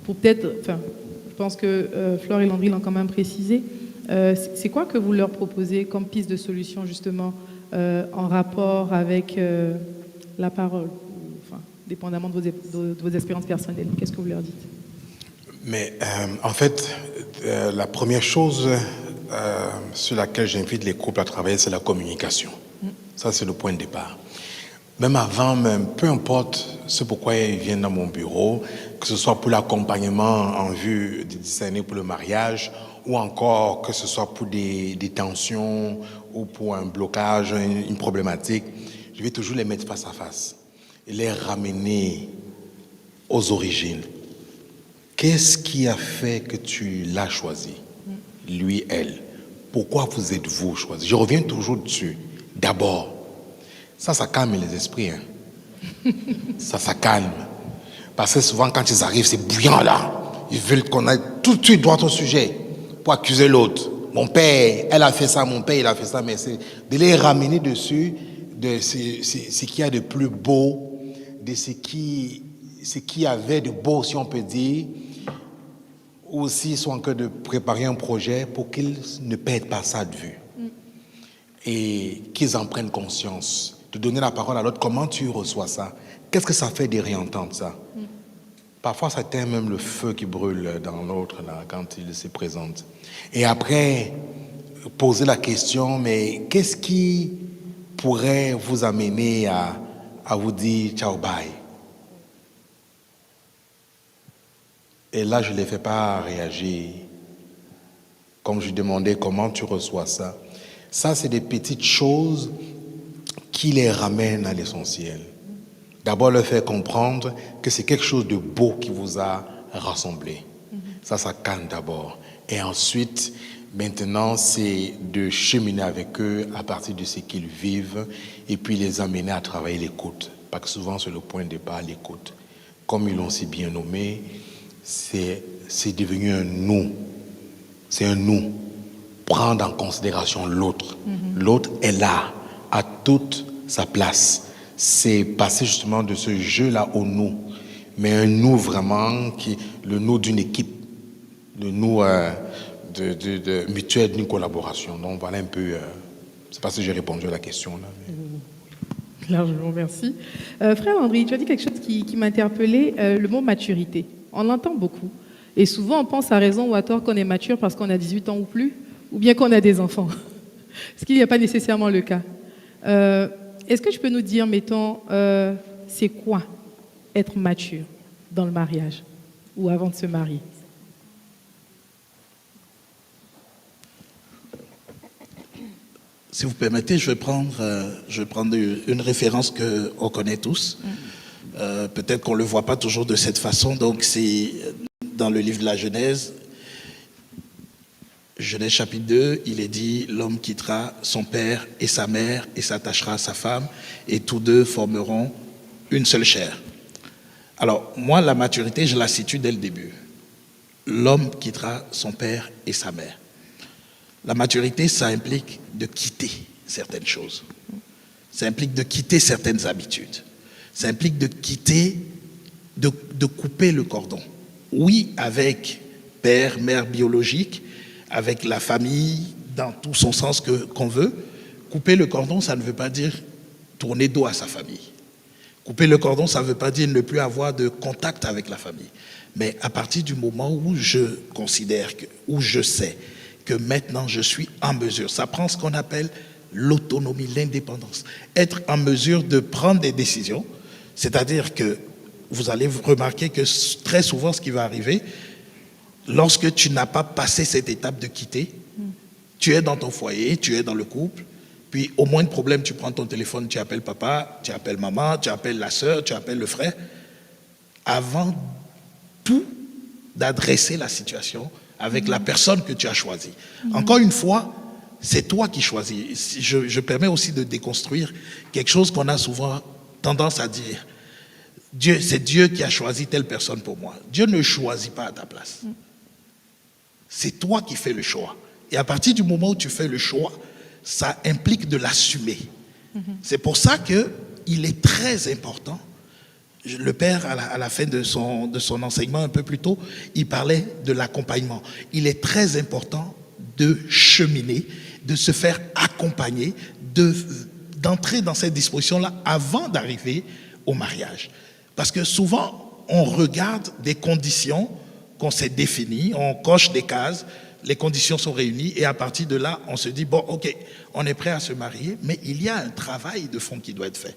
je pense que Flore et Landry l'ont quand même précisé, c'est quoi que vous leur proposez comme piste de solution justement en rapport avec la parole, dépendamment de vos expériences personnelles? Qu'est-ce que vous leur dites? Mais en fait, la première chose sur laquelle j'invite les couples à travailler, c'est la communication. Ça, c'est le point de départ. Même avant, peu importe ce pourquoi ils viennent dans mon bureau, que ce soit pour l'accompagnement en vue de discerner pour le mariage, ou encore que ce soit pour des tensions ou pour un blocage, une problématique, je vais toujours les mettre face à face et les ramener aux origines. Qu'est-ce qui a fait que tu l'as choisi? Lui, elle. Pourquoi vous êtes-vous choisi? Je reviens toujours dessus. D'abord, ça calme les esprits. Hein. Ça calme. Parce que souvent, quand ils arrivent, c'est bouillant là. Ils veulent qu'on aille tout de suite droit au sujet pour accuser l'autre. Mon père, elle a fait ça, mon père, il a fait ça. Mais c'est de les ramener dessus de ce qu'il y a de plus beau, de ce qu'il y avait de beau, si on peut dire, ou aussi soit que de préparer un projet pour qu'ils ne perdent pas ça de vue et qu'ils en prennent conscience, de donner la parole à l'autre. Comment tu reçois ça? Qu'est-ce que ça fait de réentendre ça? Parfois, ça éteint même le feu qui brûle dans l'autre là quand il se présente. Et après, poser la question, mais qu'est-ce qui pourrait vous amener à vous dire ciao, bye? Et là, je ne les fais pas réagir. Comme je demandais, comment tu reçois ça? Ça, c'est des petites choses qui les ramènent à l'essentiel. D'abord, leur faire comprendre que c'est quelque chose de beau qui vous a rassemblé. Ça calme d'abord. Et ensuite, maintenant, c'est de cheminer avec eux à partir de ce qu'ils vivent et puis les amener à travailler l'écoute. Parce que souvent, c'est le point de départ, l'écoute. comme ils l'ont si bien nommé, c'est devenu un nous. C'est un nous. Prendre en considération l'autre. L'autre est là, à toute sa place. C'est passer justement de ce jeu-là au nous. Mais un nous vraiment, le nous d'une équipe, le nous de mutuel, d'une collaboration. Donc voilà un peu, je ne sais pas si j'ai répondu à la question là. Mais... Largement, merci. Frère André, tu as dit quelque chose qui m'a interpellé, le mot maturité. On l'entend beaucoup. Et souvent, on pense à raison ou à tort qu'on est mature parce qu'on a 18 ans ou plus, ou bien qu'on a des enfants. Ce qui n'est pas nécessairement le cas. Est-ce que tu peux nous dire, mettons, c'est quoi être mature dans le mariage ou avant de se marier? Si vous permettez, je vais prendre une référence qu'on connaît tous. Peut-être qu'on ne le voit pas toujours de cette façon. Donc, c'est dans le livre de la Genèse, Genèse chapitre 2, il est dit « L'homme quittera son père et sa mère et s'attachera à sa femme, et tous deux formeront une seule chair. » Alors, moi, la maturité, je la situe dès le début. L'homme quittera son père et sa mère. La maturité, ça implique de quitter certaines choses. Ça implique de quitter certaines habitudes. Ça implique de quitter, de couper le cordon. Oui, avec père, mère biologique, avec la famille, dans tout son sens qu'on veut. Couper le cordon, ça ne veut pas dire tourner dos à sa famille. Couper le cordon, ça ne veut pas dire ne plus avoir de contact avec la famille. Mais à partir du moment où je considère, où je sais que maintenant je suis en mesure, ça prend ce qu'on appelle l'autonomie, l'indépendance. Être en mesure de prendre des décisions, c'est-à-dire que vous allez remarquer que très souvent ce qui va arriver, lorsque tu n'as pas passé cette étape de quitter, tu es dans ton foyer, tu es dans le couple, puis au moindre problème, tu prends ton téléphone, tu appelles papa, tu appelles maman, tu appelles la sœur, tu appelles le frère, avant tout d'adresser la situation avec la personne que tu as choisie. Encore une fois, c'est toi qui choisis. Je permets aussi de déconstruire quelque chose qu'on a souvent tendance à dire. C'est Dieu qui a choisi telle personne pour moi. Dieu ne choisit pas à ta place. C'est toi qui fais le choix. Et à partir du moment où tu fais le choix, ça implique de l'assumer. C'est pour ça qu'il est très important. Le père, à la fin de son enseignement un peu plus tôt, il parlait de l'accompagnement. Il est très important de cheminer, de se faire accompagner, d'entrer dans cette disposition-là avant d'arriver au mariage. Parce que souvent, on regarde des conditions qu'on s'est définies, on coche des cases, les conditions sont réunies et à partir de là, on se dit, bon, ok, on est prêt à se marier, mais il y a un travail de fond qui doit être fait.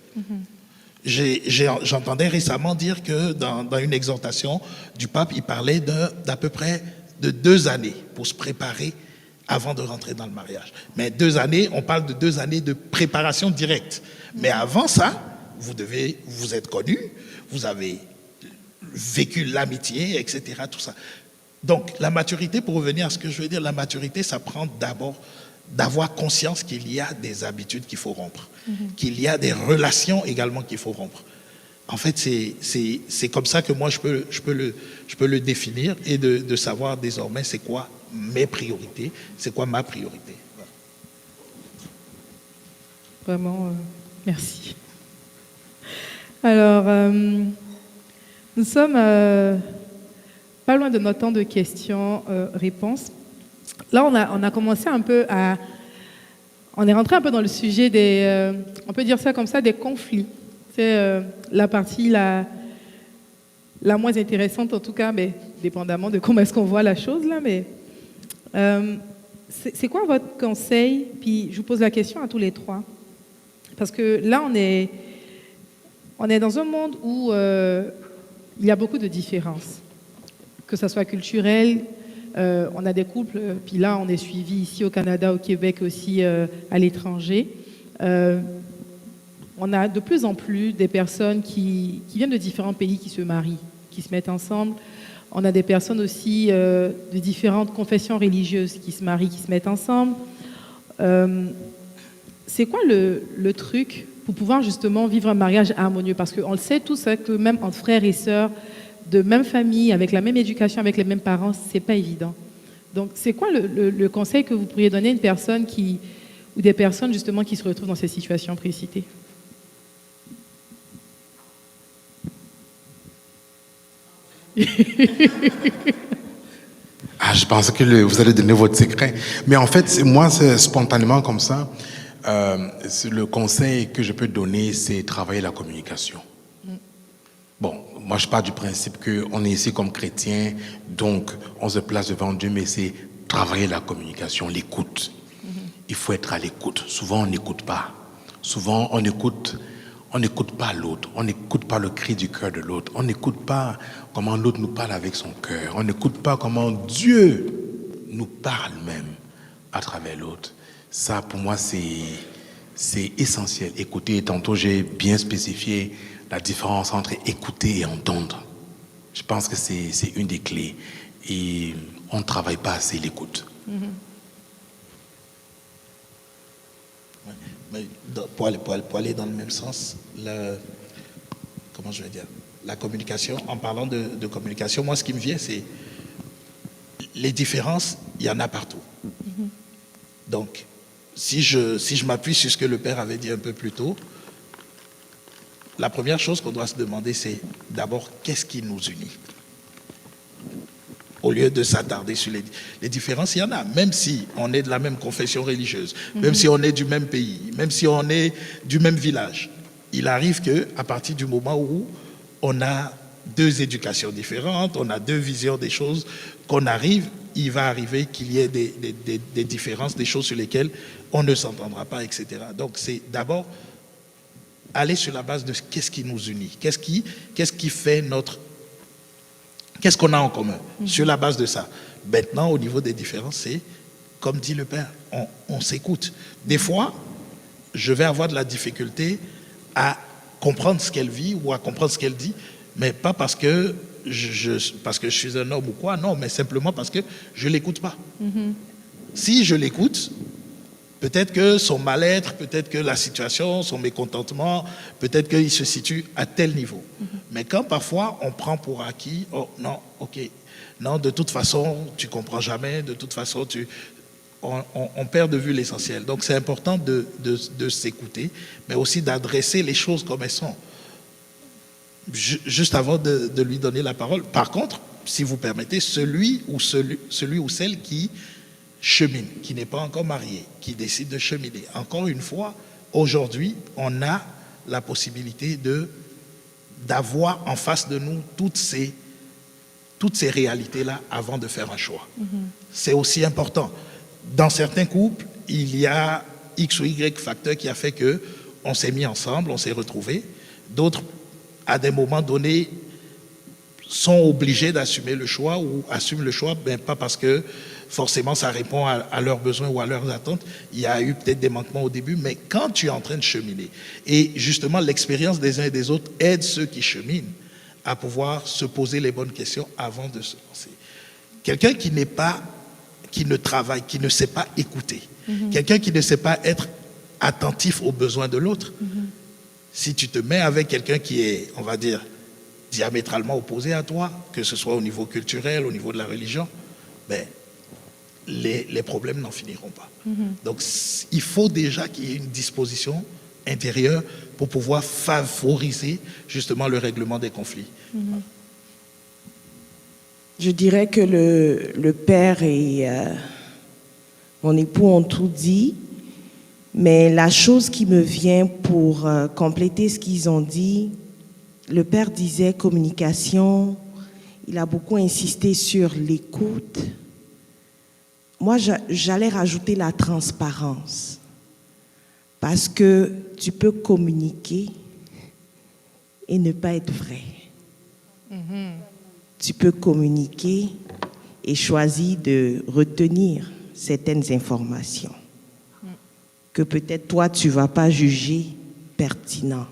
J'entendais récemment dire que dans une exhortation du pape, il parlait d'à peu près de 2 années pour se préparer avant de rentrer dans le mariage. Mais 2 années, on parle de 2 années de préparation directe. Mais avant ça, vous êtes connus, vous avez vécu l'amitié, etc., tout ça. Donc, la maturité, pour revenir à ce que je veux dire, la maturité, ça prend d'abord d'avoir conscience qu'il y a des habitudes qu'il faut rompre, qu'il y a des relations également qu'il faut rompre. En fait, c'est comme ça que moi, je peux le définir et de savoir désormais c'est quoi mes priorités, c'est quoi ma priorité. Voilà. Vraiment, merci. Alors, nous sommes pas loin de notre temps de questions-réponses. Là, on a commencé un peu on est rentré un peu dans le sujet des, on peut dire ça comme ça, des conflits. C'est la partie la moins intéressante en tout cas, mais dépendamment de comment est-ce qu'on voit la chose là. Mais c'est quoi votre conseil? Puis je vous pose la question à tous les trois, parce que là on est dans un monde où il y a beaucoup de différences, que ce soit culturel. On a des couples, puis là on est suivi ici au Canada, au Québec aussi, à l'étranger. On a de plus en plus des personnes qui viennent de différents pays qui se marient, qui se mettent ensemble. On a des personnes aussi de différentes confessions religieuses qui se marient, qui se mettent ensemble. C'est quoi le truc pour pouvoir justement vivre un mariage harmonieux. Parce qu'on le sait tous, hein, que même entre frères et sœurs, de même famille, avec la même éducation, avec les mêmes parents, c'est pas évident. Donc, c'est quoi le conseil que vous pourriez donner à une personne ou des personnes justement qui se retrouvent dans ces situations précitées? Ah, je pense que vous allez donner votre secret. Mais en fait, moi, c'est spontanément comme ça. Le conseil que je peux donner, c'est travailler la communication. Bon, moi, je pars du principe qu'on est ici comme chrétiens, donc on se place devant Dieu, mais c'est travailler la communication, l'écoute. Il faut être à l'écoute. Souvent, on n'écoute pas. Souvent, on n'écoute pas l'autre. On n'écoute pas le cri du cœur de l'autre. On n'écoute pas comment l'autre nous parle avec son cœur. On n'écoute pas comment Dieu nous parle même à travers l'autre. Ça, pour moi, c'est essentiel. Écouter, tantôt, j'ai bien spécifié la différence entre écouter et entendre. Je pense que c'est une des clés. Et on ne travaille pas assez l'écoute. Mais pour aller dans le même sens, comment je vais dire, la communication, en parlant de communication, moi ce qui me vient, c'est les différences, il y en a partout. Donc, si je m'appuie sur ce que le Père avait dit un peu plus tôt, la première chose qu'on doit se demander, c'est d'abord, qu'est-ce qui nous unit? Au lieu de s'attarder sur les différences, il y en a. Même si on est de la même confession religieuse, même si on est du même pays, même si on est du même village, il arrive qu'à partir du moment où on a deux éducations différentes, on a deux visions des choses, il va arriver qu'il y ait des différences, des choses sur lesquelles on ne s'entendra pas, etc. Donc c'est d'abord aller sur la base de qu'est-ce qui nous unit, qu'est-ce qui fait qu'est-ce qu'on a en commun. Sur la base de ça. Maintenant, au niveau des différences, c'est, comme dit le Père, on s'écoute. Des fois, je vais avoir de la difficulté à comprendre ce qu'elle vit ou à comprendre ce qu'elle dit, mais pas parce que je suis un homme ou quoi, non, mais simplement parce que je ne l'écoute pas. Si je l'écoute, peut-être que son mal-être, peut-être que la situation, son mécontentement, peut-être qu'il se situe à tel niveau. Mais quand parfois on prend pour acquis, oh non, ok, non, de toute façon, tu ne comprends jamais, de toute façon, on perd de vue l'essentiel. Donc c'est important de s'écouter, mais aussi d'adresser les choses comme elles sont. Juste avant de lui donner la parole. Par contre, si vous permettez, celui ou celle qui chemine, qui n'est pas encore marié, qui décide de cheminer. Encore une fois, aujourd'hui, on a la possibilité d'avoir en face de nous toutes ces réalités-là avant de faire un choix. C'est aussi important. Dans certains couples, il y a X ou Y facteur qui a fait qu'on s'est mis ensemble, on s'est retrouvés. D'autres, à des moments donnés, sont obligés d'assumer le choix ou assument le choix, ben pas parce que forcément ça répond à leurs besoins ou à leurs attentes. Il y a eu peut-être des manquements au début, mais quand tu es en train de cheminer, et justement l'expérience des uns et des autres aide ceux qui cheminent à pouvoir se poser les bonnes questions avant de se lancer. Quelqu'un qui ne travaille, qui ne sait pas écouter, quelqu'un qui ne sait pas être attentif aux besoins de l'autre, si tu te mets avec quelqu'un qui est, on va dire, diamétralement opposé à toi, que ce soit au niveau culturel, au niveau de la religion, ben, les problèmes n'en finiront pas. Donc, il faut déjà qu'il y ait une disposition intérieure pour pouvoir favoriser justement le règlement des conflits. Je dirais que le père et mon époux ont tout dit, mais la chose qui me vient pour compléter ce qu'ils ont dit, le père disait communication, il a beaucoup insisté sur l'écoute. Moi, j'allais rajouter la transparence, parce que tu peux communiquer et ne pas être vrai. Tu peux communiquer et choisir de retenir certaines informations que peut-être toi, tu ne vas pas juger pertinent.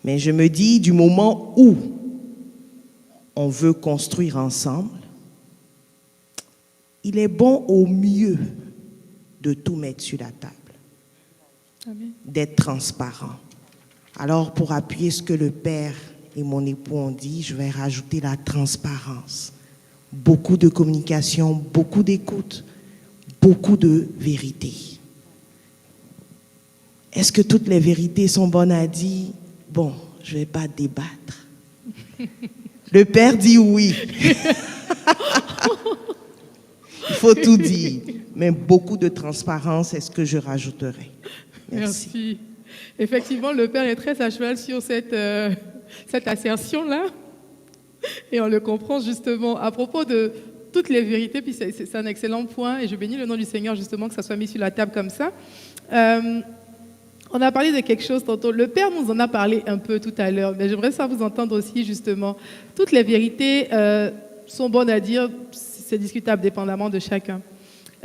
Mais je me dis, du moment où on veut construire ensemble, il est bon au mieux de tout mettre sur la table, d'être transparent. Alors, pour appuyer ce que le Père et mon époux ont dit, je vais rajouter la transparence. Beaucoup de communication, beaucoup d'écoute, beaucoup de vérité. Est-ce que toutes les vérités sont bonnes à dire? Bon, je ne vais pas débattre. Le Père dit oui. Il faut tout dire, mais beaucoup de transparence, c'est ce que je rajouterai. Merci. Effectivement, le Père est très à cheval sur cette assertion-là. Et on le comprend justement à propos de toutes les vérités. Puis c'est un excellent point. Et je bénis le nom du Seigneur justement que ça soit mis sur la table comme ça. On a parlé de quelque chose tantôt. Le Père nous en a parlé un peu tout à l'heure. Mais j'aimerais ça vous entendre aussi justement. Toutes les vérités sont bonnes à dire. C'est discutable dépendamment de chacun.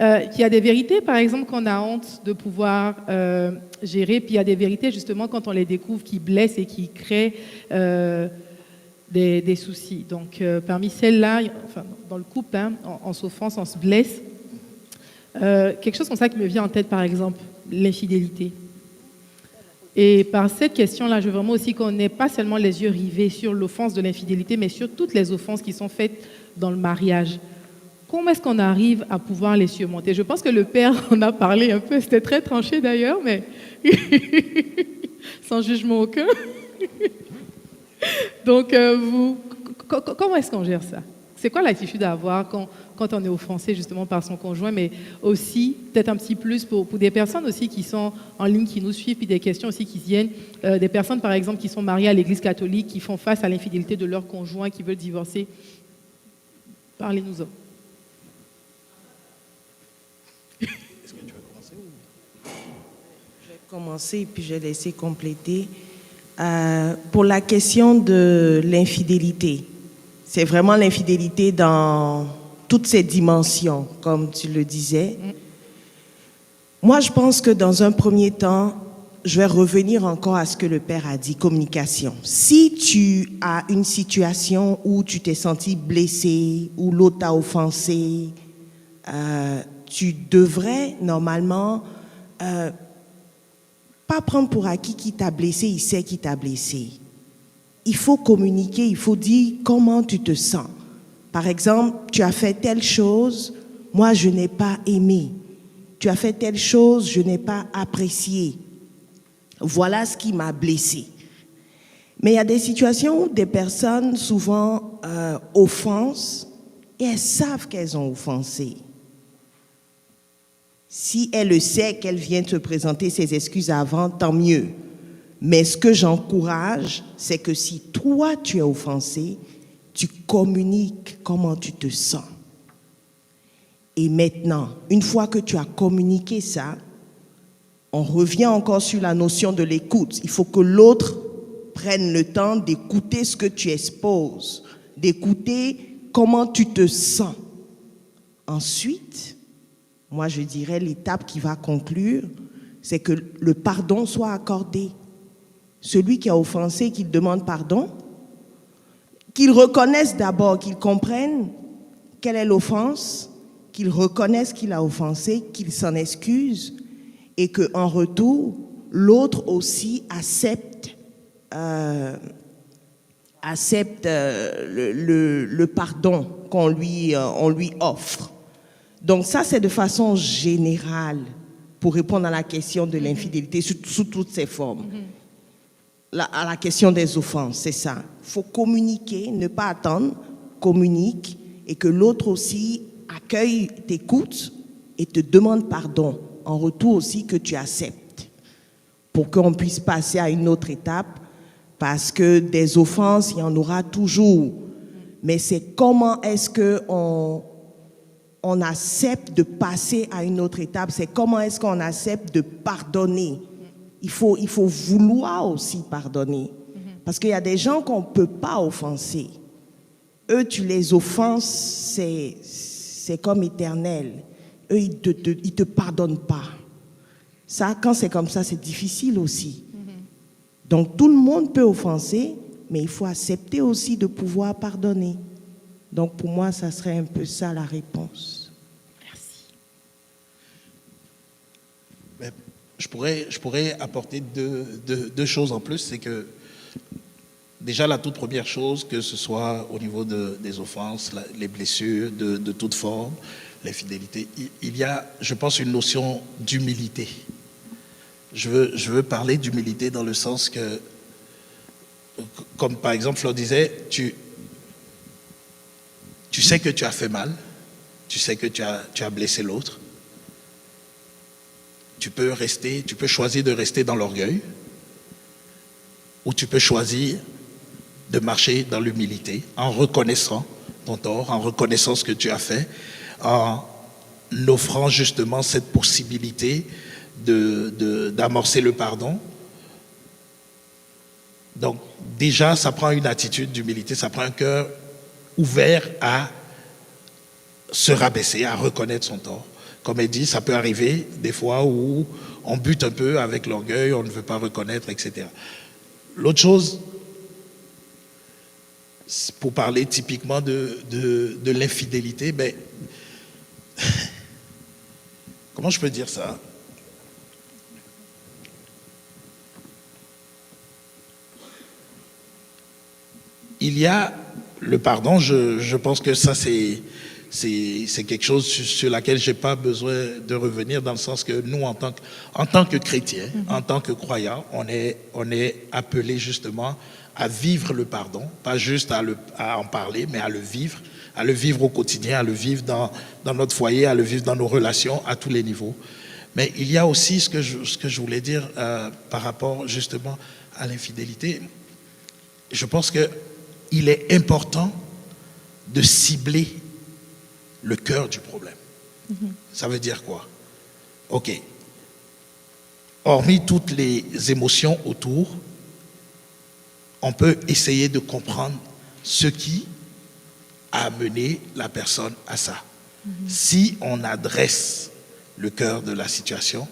Il y a des vérités, par exemple, qu'on a honte de pouvoir gérer, puis il y a des vérités, justement, quand on les découvre, qui blessent et qui créent des soucis. Donc, parmi celles-là, enfin, dans le couple, hein, on s'offense, on se blesse. Quelque chose comme ça qui me vient en tête, par exemple, l'infidélité. Et par cette question-là, je veux vraiment aussi qu'on n'ait pas seulement les yeux rivés sur l'offense de l'infidélité, mais sur toutes les offenses qui sont faites dans le mariage. Comment est-ce qu'on arrive à pouvoir les surmonter? Je pense que le Père en a parlé un peu, c'était très tranché d'ailleurs, mais sans jugement aucun. Donc, comment est-ce qu'on gère ça? C'est quoi l'attitude à avoir quand on est offensé justement par son conjoint, mais aussi peut-être un petit plus pour des personnes aussi qui sont en ligne, qui nous suivent, puis des questions aussi qui viennent, des personnes par exemple qui sont mariées à l'Église catholique, qui font face à l'infidélité de leur conjoint, qui veulent divorcer. Parlez-nous-en. Est-ce que tu veux commencer ou... Je vais commencer et puis je vais laisser compléter. Pour la question de l'infidélité, c'est vraiment l'infidélité dans toutes ses dimensions, comme tu le disais. Moi, je pense que dans un premier temps, je vais revenir encore à ce que le Père a dit, communication. Si tu as une situation où tu t'es senti blessé, où l'autre t'a offensé, tu devrais normalement pas prendre pour acquis qui t'a blessé, il sait qui t'a blessé. Il faut communiquer, il faut dire comment tu te sens. Par exemple, tu as fait telle chose, moi je n'ai pas aimé. Tu as fait telle chose, je n'ai pas apprécié. Voilà ce qui m'a blessé. Mais il y a des situations où des personnes souvent offensent et elles savent qu'elles ont offensé. Si elle le sait, qu'elle vient te présenter ses excuses avant, tant mieux. Mais ce que j'encourage, c'est que si toi tu es offensé, tu communiques comment tu te sens. Et maintenant, une fois que tu as communiqué ça, on revient encore sur la notion de l'écoute. Il faut que l'autre prenne le temps d'écouter ce que tu exposes, d'écouter comment tu te sens. Ensuite, moi je dirais l'étape qui va conclure, c'est que le pardon soit accordé. Celui qui a offensé, qu'il demande pardon, qu'il reconnaisse d'abord, qu'il comprenne quelle est l'offense, qu'il reconnaisse qu'il a offensé, qu'il s'en excuse, et qu'en retour, l'autre aussi accepte le pardon qu'on lui offre. Donc ça, c'est de façon générale pour répondre à la question de l'infidélité sous toutes ses formes. À la question des offenses, c'est ça. Il faut communiquer, ne pas attendre, communique, et que l'autre aussi accueille, t'écoute et te demande pardon. En retour aussi que tu acceptes, pour qu'on puisse passer à une autre étape, parce que des offenses, il y en aura toujours. Mais c'est comment est-ce qu'on accepte de passer à une autre étape, c'est comment est-ce qu'on accepte de pardonner. Il faut vouloir aussi pardonner. Parce qu'il y a des gens qu'on ne peut pas offenser. Eux, tu les offenses, c'est comme éternel. Eux, ils te pardonnent pas. Ça, quand c'est comme ça, c'est difficile aussi. Donc, tout le monde peut offenser, mais il faut accepter aussi de pouvoir pardonner. Donc, pour moi, ça serait un peu ça la réponse. Merci. Mais je pourrais apporter deux choses en plus. C'est que déjà la toute première chose, que ce soit au niveau des offenses, les blessures de toute forme, l'infidélité, il y a, je pense, une notion d'humilité. Je veux parler d'humilité dans le sens que, comme par exemple Flo disait, tu sais que tu as fait mal, tu sais que tu as blessé l'autre. Tu peux choisir de rester dans l'orgueil, ou tu peux choisir de marcher dans l'humilité, en reconnaissant ton tort, en reconnaissant ce que tu as fait, en offrant justement cette possibilité d'amorcer le pardon. Donc déjà, ça prend une attitude d'humilité, ça prend un cœur ouvert à se rabaisser, à reconnaître son tort. Comme elle dit, ça peut arriver des fois où on bute un peu avec l'orgueil, on ne veut pas reconnaître, etc. L'autre chose, pour parler typiquement de l'infidélité, ben, comment je peux dire ça? Il y a le pardon, je pense que ça c'est quelque chose sur laquelle je n'ai pas besoin de revenir, dans le sens que nous, en tant que chrétiens, en tant que croyants, on est appelés justement à vivre le pardon, pas juste à en parler, mais à le vivre au quotidien, à le vivre dans notre foyer, à le vivre dans nos relations, à tous les niveaux. Mais il y a aussi ce que je voulais dire par rapport justement à l'infidélité. Je pense qu'il est important de cibler le cœur du problème. Ça veut dire quoi? Ok. Hormis toutes les émotions autour, on peut essayer de comprendre ce qui a amené la personne à ça. Si on adresse le cœur de la situation,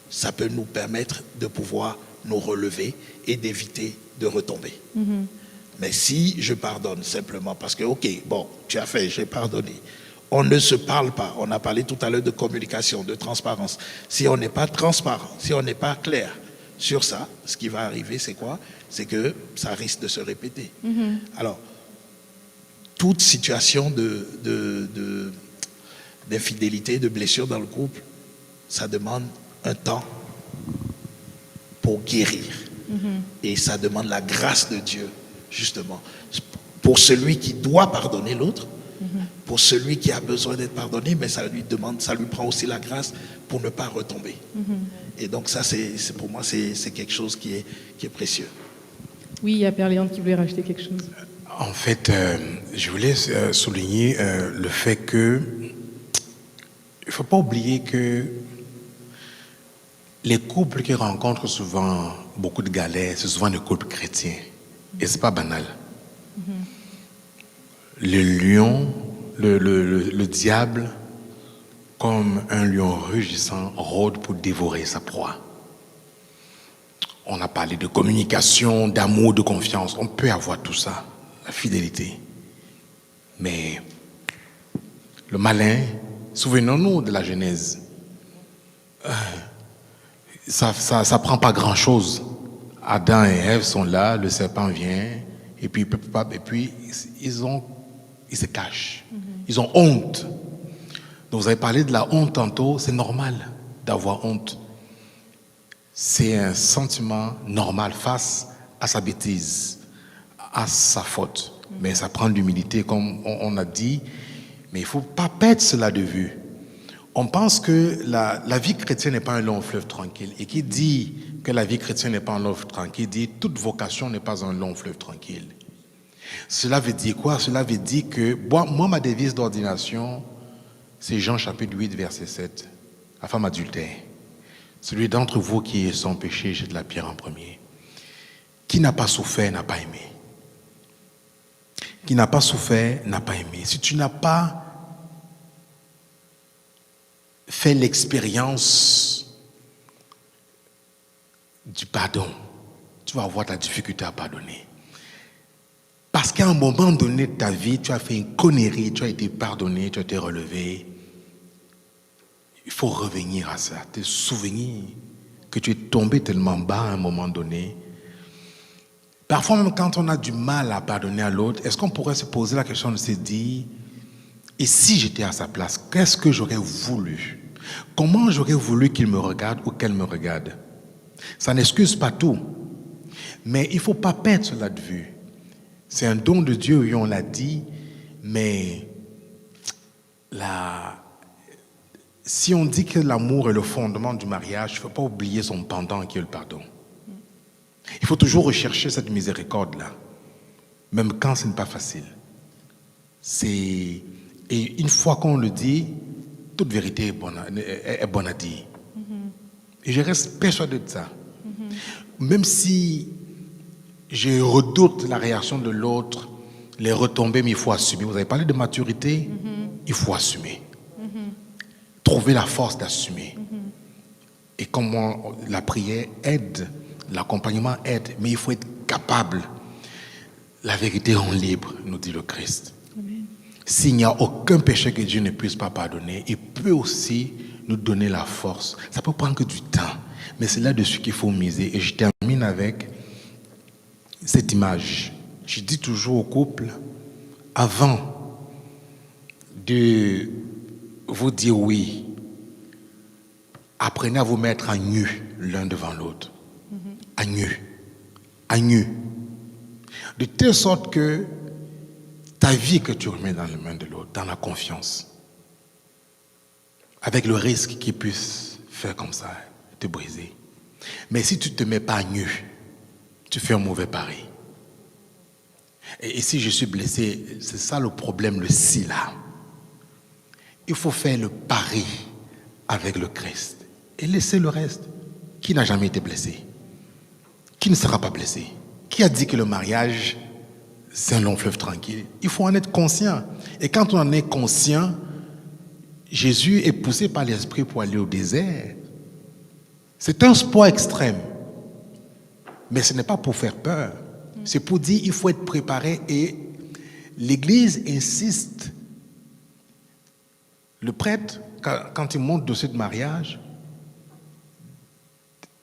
ça peut nous permettre de pouvoir nous relever et d'éviter de retomber. Mais si je pardonne simplement parce que, ok, bon, tu as fait, j'ai pardonné, on ne se parle pas. On a parlé tout à l'heure de communication, de transparence. Si on n'est pas transparent, si on n'est pas clair sur ça, ce qui va arriver, c'est quoi? C'est que ça risque de se répéter. Alors, toute situation d'infidélité, de blessure dans le couple, ça demande un temps pour guérir. Et ça demande la grâce de Dieu, justement. Pour celui qui doit pardonner l'autre, pour celui qui a besoin d'être pardonné, mais ça lui prend aussi la grâce pour ne pas retomber. Et donc ça, pour moi, c'est quelque chose qui est précieux. Oui, il y a Père Léandre qui voulait rajouter quelque chose. En fait, je voulais souligner le fait que il ne faut pas oublier que les couples qui rencontrent souvent beaucoup de galères, c'est souvent des couples chrétiens. Et ce n'est pas banal. Le lion, le diable, comme un lion rugissant, rôde pour dévorer sa proie. On a parlé de communication, d'amour, de confiance. On peut avoir tout ça, la fidélité. Mais le malin, souvenons-nous de la Genèse. Ça prend pas grand-chose. Adam et Ève sont là, le serpent vient, et puis ils se cachent. Ils ont honte. Donc vous avez parlé de la honte tantôt, c'est normal d'avoir honte. C'est un sentiment normal face à sa bêtise, à sa faute. Mais ça prend de l'humilité, comme on a dit, mais il ne faut pas perdre cela de vue. On pense que la vie chrétienne n'est pas un long fleuve tranquille. Et qui dit que la vie chrétienne n'est pas un long fleuve tranquille, dit toute vocation n'est pas un long fleuve tranquille. Cela veut dire quoi? Cela veut dire que, moi ma devise d'ordination, c'est Jean chapitre 8, verset 7. La femme adultère. Celui d'entre vous qui est sans péché, jette la pierre en premier. Qui n'a pas souffert n'a pas aimé. Qui n'a pas souffert n'a pas aimé. Si tu n'as pas fait l'expérience du pardon, tu vas avoir de la difficulté à pardonner. Parce qu'à un moment donné de ta vie, tu as fait une connerie, tu as été pardonné, tu as été relevé. Il faut revenir à ça, te souvenir que tu es tombé tellement bas à un moment donné. Parfois même quand on a du mal à pardonner à l'autre, est-ce qu'on pourrait se poser la question de se dire, et si j'étais à sa place, qu'est-ce que j'aurais voulu? Comment j'aurais voulu qu'il me regarde ou qu'elle me regarde? Ça n'excuse pas tout, mais il ne faut pas perdre cela de vue. C'est un don de Dieu, et on l'a dit, mais si on dit que l'amour est le fondement du mariage, il ne faut pas oublier son pendant qui est le pardon. Il faut toujours rechercher cette miséricorde-là, même quand ce n'est pas facile. Et une fois qu'on le dit, toute vérité est bonne à dire. Et je reste persuadé de ça. Même si je redoute la réaction de l'autre, les retombées, mais il faut assumer. Vous avez parlé de maturité, il faut assumer. Trouver la force d'assumer. Et comment la prière aide, l'accompagnement aide, mais il faut être capable. La vérité rend libre, nous dit le Christ. Amen. S'il n'y a aucun péché que Dieu ne puisse pas pardonner, il peut aussi nous donner la force. Ça peut prendre que du temps, mais c'est là-dessus qu'il faut miser. Et je termine avec cette image. Je dis toujours au couple, avant de vous dire oui, apprenez à vous mettre à nu l'un devant l'autre. À nu. À nu. De telle sorte que ta vie que tu remets dans les mains de l'autre, dans la confiance, avec le risque qu'il puisse faire comme ça, te briser. Mais si tu ne te mets pas à nu, tu fais un mauvais pari. Et si je suis blessé, c'est ça le problème, le si là. Il faut faire le pari avec le Christ et laisser le reste. Qui n'a jamais été blessé? Qui ne sera pas blessé? Qui a dit que le mariage, c'est un long fleuve tranquille? Il faut en être conscient. Et quand on en est conscient, Jésus est poussé par l'Esprit pour aller au désert. C'est un sport extrême. Mais ce n'est pas pour faire peur. C'est pour dire qu'il faut être préparé. Et l'Église insiste. Le prêtre, quand il monte le dossier de mariage,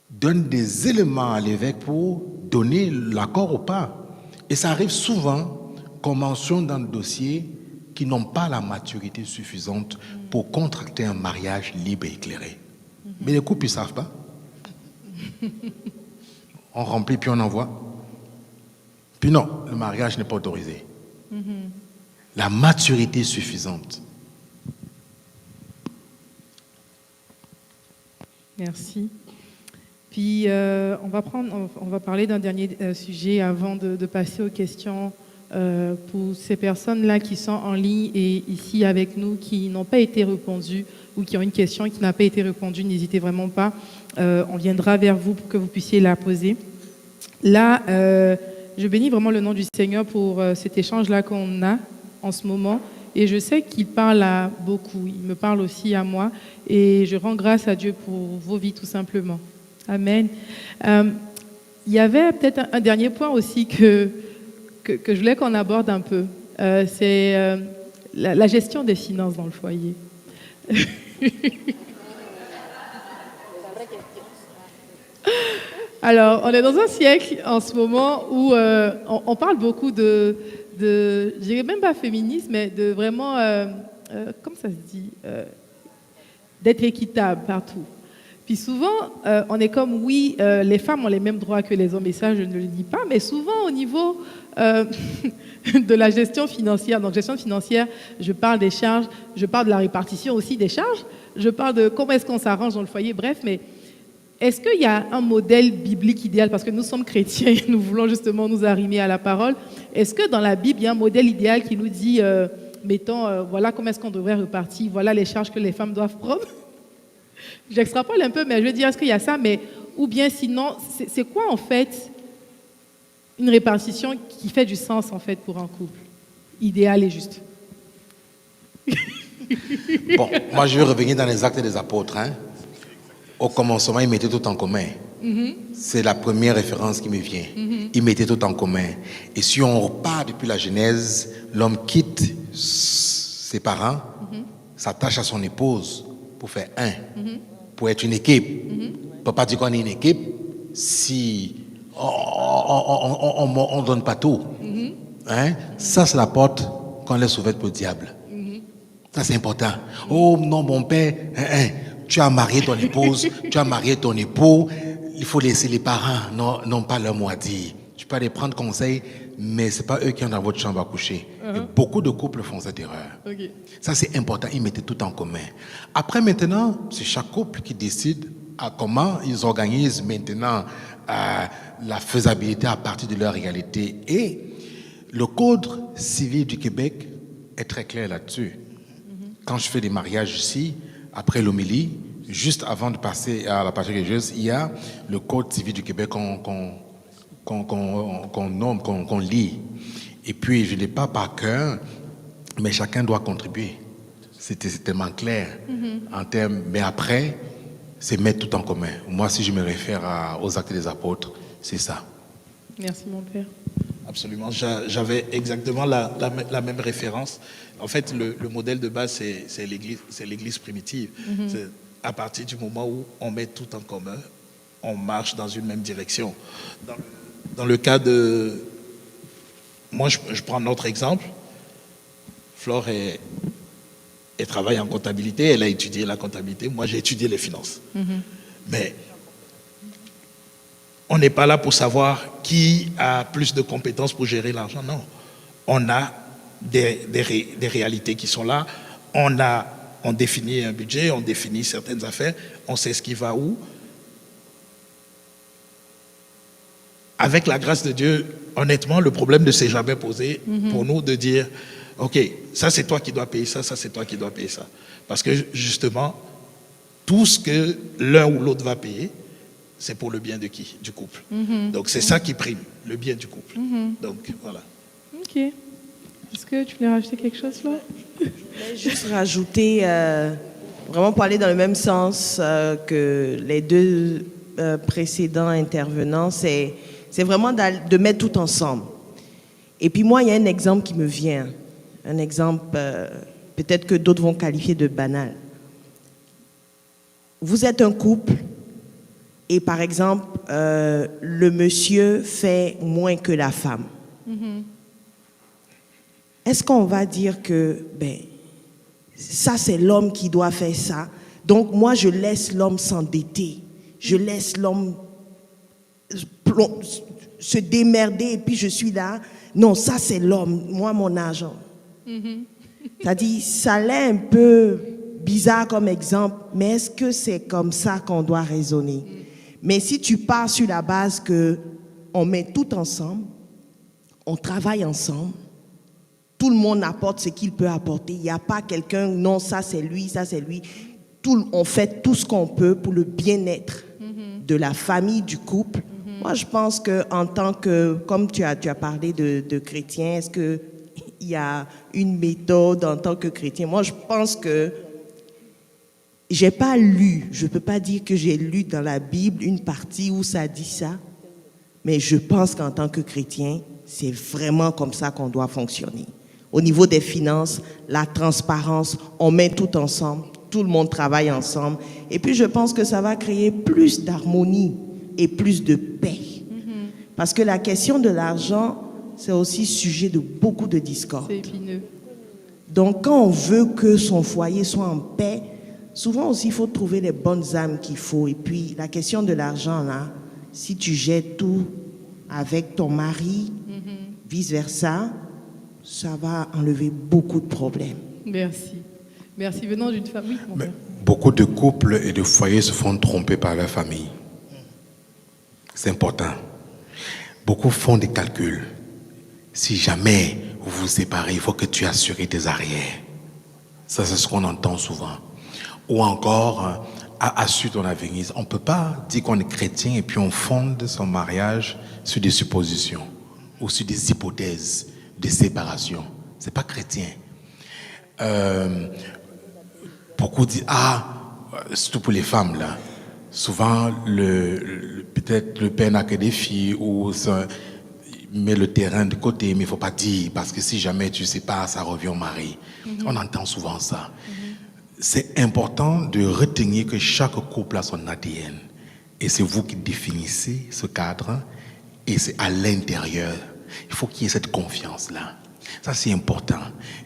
donne des éléments à l'évêque pour donner l'accord ou pas. Et ça arrive souvent qu'on mentionne dans le dossier qui n'ont pas la maturité suffisante pour contracter un mariage libre et éclairé. Mais les couples, ils ne savent pas. On remplit puis on envoie. Puis non, le mariage n'est pas autorisé. La maturité suffisante. Merci. Puis on va parler d'un dernier sujet avant de passer aux questions pour ces personnes-là qui sont en ligne et ici avec nous, qui n'ont pas été répondues ou qui ont une question qui n'a pas été répondue. N'hésitez vraiment pas. On viendra vers vous pour que vous puissiez la poser. Là, je bénis vraiment le nom du Seigneur pour cet échange-là qu'on a en ce moment. Et je sais qu'il parle à beaucoup. Il me parle aussi à moi. Et je rends grâce à Dieu pour vos vies, tout simplement. Amen. Il y avait peut-être un dernier point aussi que je voulais qu'on aborde un peu. C'est la gestion des finances dans le foyer. Alors, on est dans un siècle en ce moment où on parle beaucoup de je dirais même pas féminisme, mais de vraiment, comment ça se dit, d'être équitable partout. Puis souvent, on est comme, oui, les femmes ont les mêmes droits que les hommes, et ça, je ne le dis pas, mais souvent au niveau de la gestion financière, donc gestion financière, je parle des charges, je parle de la répartition aussi des charges, je parle de comment est-ce qu'on s'arrange dans le foyer, bref, mais est-ce qu'il y a un modèle biblique idéal? Parce que nous sommes chrétiens et nous voulons justement nous arrimer à la parole. Est-ce que dans la Bible, il y a un modèle idéal qui nous dit, mettons, voilà comment est-ce qu'on devrait repartir, voilà les charges que les femmes doivent prendre? J'extrapole un peu, mais je veux dire, est-ce qu'il y a ça? Mais, ou bien sinon, c'est quoi en fait une répartition qui fait du sens en fait pour un couple? Idéal et juste. Bon, moi je vais revenir dans les Actes des Apôtres. Au commencement, ils mettaient tout en commun. C'est la première référence qui me vient. Ils mettaient tout en commun. Et si on repart depuis la Genèse, l'homme quitte ses parents, s'attache à son épouse pour faire un. pour être une équipe. On ne peut pas dire qu'on est une équipe si on ne donne pas tout. Hein? Ça, c'est la porte qu'on laisse ouverte pour le diable. Ça, c'est important. Oh non, mon père, tu as marié ton épouse, tu as marié ton époux, il faut laisser les parents, non pas leur mot à dire. Tu peux aller prendre conseil, mais ce n'est pas eux qui sont dans votre chambre à coucher. Et beaucoup de couples font cette erreur. Ok. Ça, c'est important, ils mettaient tout en commun. Après, maintenant, c'est chaque couple qui décide à comment ils organisent maintenant la faisabilité à partir de leur réalité. Et le Code civil du Québec est très clair là-dessus. Quand je fais des mariages ici, après l'homélie, juste avant de passer à la partie religieuse, il y a le Code civil du Québec qu'on nomme, qu'on lit. Et puis, je ne l'ai pas par cœur, mais chacun doit contribuer. C'est tellement clair en termes. Mais après, c'est mettre tout en commun. Moi, si je me réfère aux Actes des Apôtres, c'est ça. Merci, mon père. Absolument. J'avais exactement la même référence. En fait, le modèle de base, c'est l'Église primitive. C'est à partir du moment où on met tout en commun, on marche dans une même direction. Dans le cas de... Moi, je prends notre exemple. Flore, elle travaille en comptabilité, elle a étudié la comptabilité. Moi, j'ai étudié les finances. Mais on n'est pas là pour savoir qui a plus de compétences pour gérer l'argent. Non. On a des réalités qui sont là. On définit un budget, on définit certaines affaires, on sait ce qui va où. Avec la grâce de Dieu, honnêtement, le problème ne s'est jamais posé pour nous de dire, OK, ça c'est toi qui dois payer ça, ça c'est toi qui dois payer ça. Parce que justement, tout ce que l'un ou l'autre va payer, c'est pour le bien de qui? Du couple. Donc c'est ça qui prime, le bien du couple. Donc voilà. Ok. Est-ce que tu voulais rajouter quelque chose, Flo? Je voulais juste rajouter, vraiment pour aller dans le même sens que les deux précédents intervenants, c'est vraiment de mettre tout ensemble. Et puis moi, il y a un exemple qui me vient, un exemple peut-être que d'autres vont qualifier de banal. Vous êtes un couple et par exemple, le monsieur fait moins que la femme. Est-ce qu'on va dire que ça c'est l'homme qui doit faire ça, donc moi je laisse l'homme s'endetter, je laisse l'homme se démerder et puis je suis là? Non, ça c'est l'homme, moi mon argent. C'est-à-dire, ça l'est un peu bizarre comme exemple, mais est-ce que c'est comme ça qu'on doit raisonner? Mais si tu pars sur la base que on met tout ensemble, on travaille ensemble, tout le monde apporte ce qu'il peut apporter. Il n'y a pas quelqu'un, non, ça c'est lui, ça c'est lui. On fait tout ce qu'on peut pour le bien-être de la famille, du couple. Moi, je pense qu'en tant que, comme tu as parlé de chrétien, est-ce qu'il y a une méthode en tant que chrétien? Moi, je pense que j'ai pas lu, je ne peux pas dire que j'ai lu dans la Bible une partie où ça dit ça, mais je pense qu'en tant que chrétien, c'est vraiment comme ça qu'on doit fonctionner. Au niveau des finances, la transparence, on met tout ensemble, tout le monde travaille ensemble. Et puis je pense que ça va créer plus d'harmonie et plus de paix. Parce que la question de l'argent, c'est aussi sujet de beaucoup de discorde. C'est épineux. Donc quand on veut que son foyer soit en paix, souvent aussi il faut trouver les bonnes âmes qu'il faut. Et puis la question de l'argent, là, si tu jettes tout avec ton mari, vice-versa, ça va enlever beaucoup de problèmes. Merci. Merci. Venant d'une femme. Oui, mon père. Beaucoup de couples et de foyers se font tromper par leur famille. C'est important. Beaucoup font des calculs. Si jamais vous vous séparez, il faut que tu assures tes arrières. Ça, c'est ce qu'on entend souvent. Ou encore, assure ton avenir. On ne peut pas dire qu'on est chrétien et puis on fonde son mariage sur des suppositions ou sur des hypothèses de séparation. Ce n'est pas chrétien. Beaucoup disent, surtout pour les femmes, là, souvent, peut-être le père n'a que des filles ou il met le terrain de côté, mais il ne faut pas dire, parce que si jamais tu ne sais pas, ça revient au mari. On entend souvent ça. c'est important de retenir que chaque couple a son ADN. Et c'est vous qui définissez ce cadre. Et c'est à l'intérieur. Il faut qu'il y ait cette confiance-là. Ça, c'est important.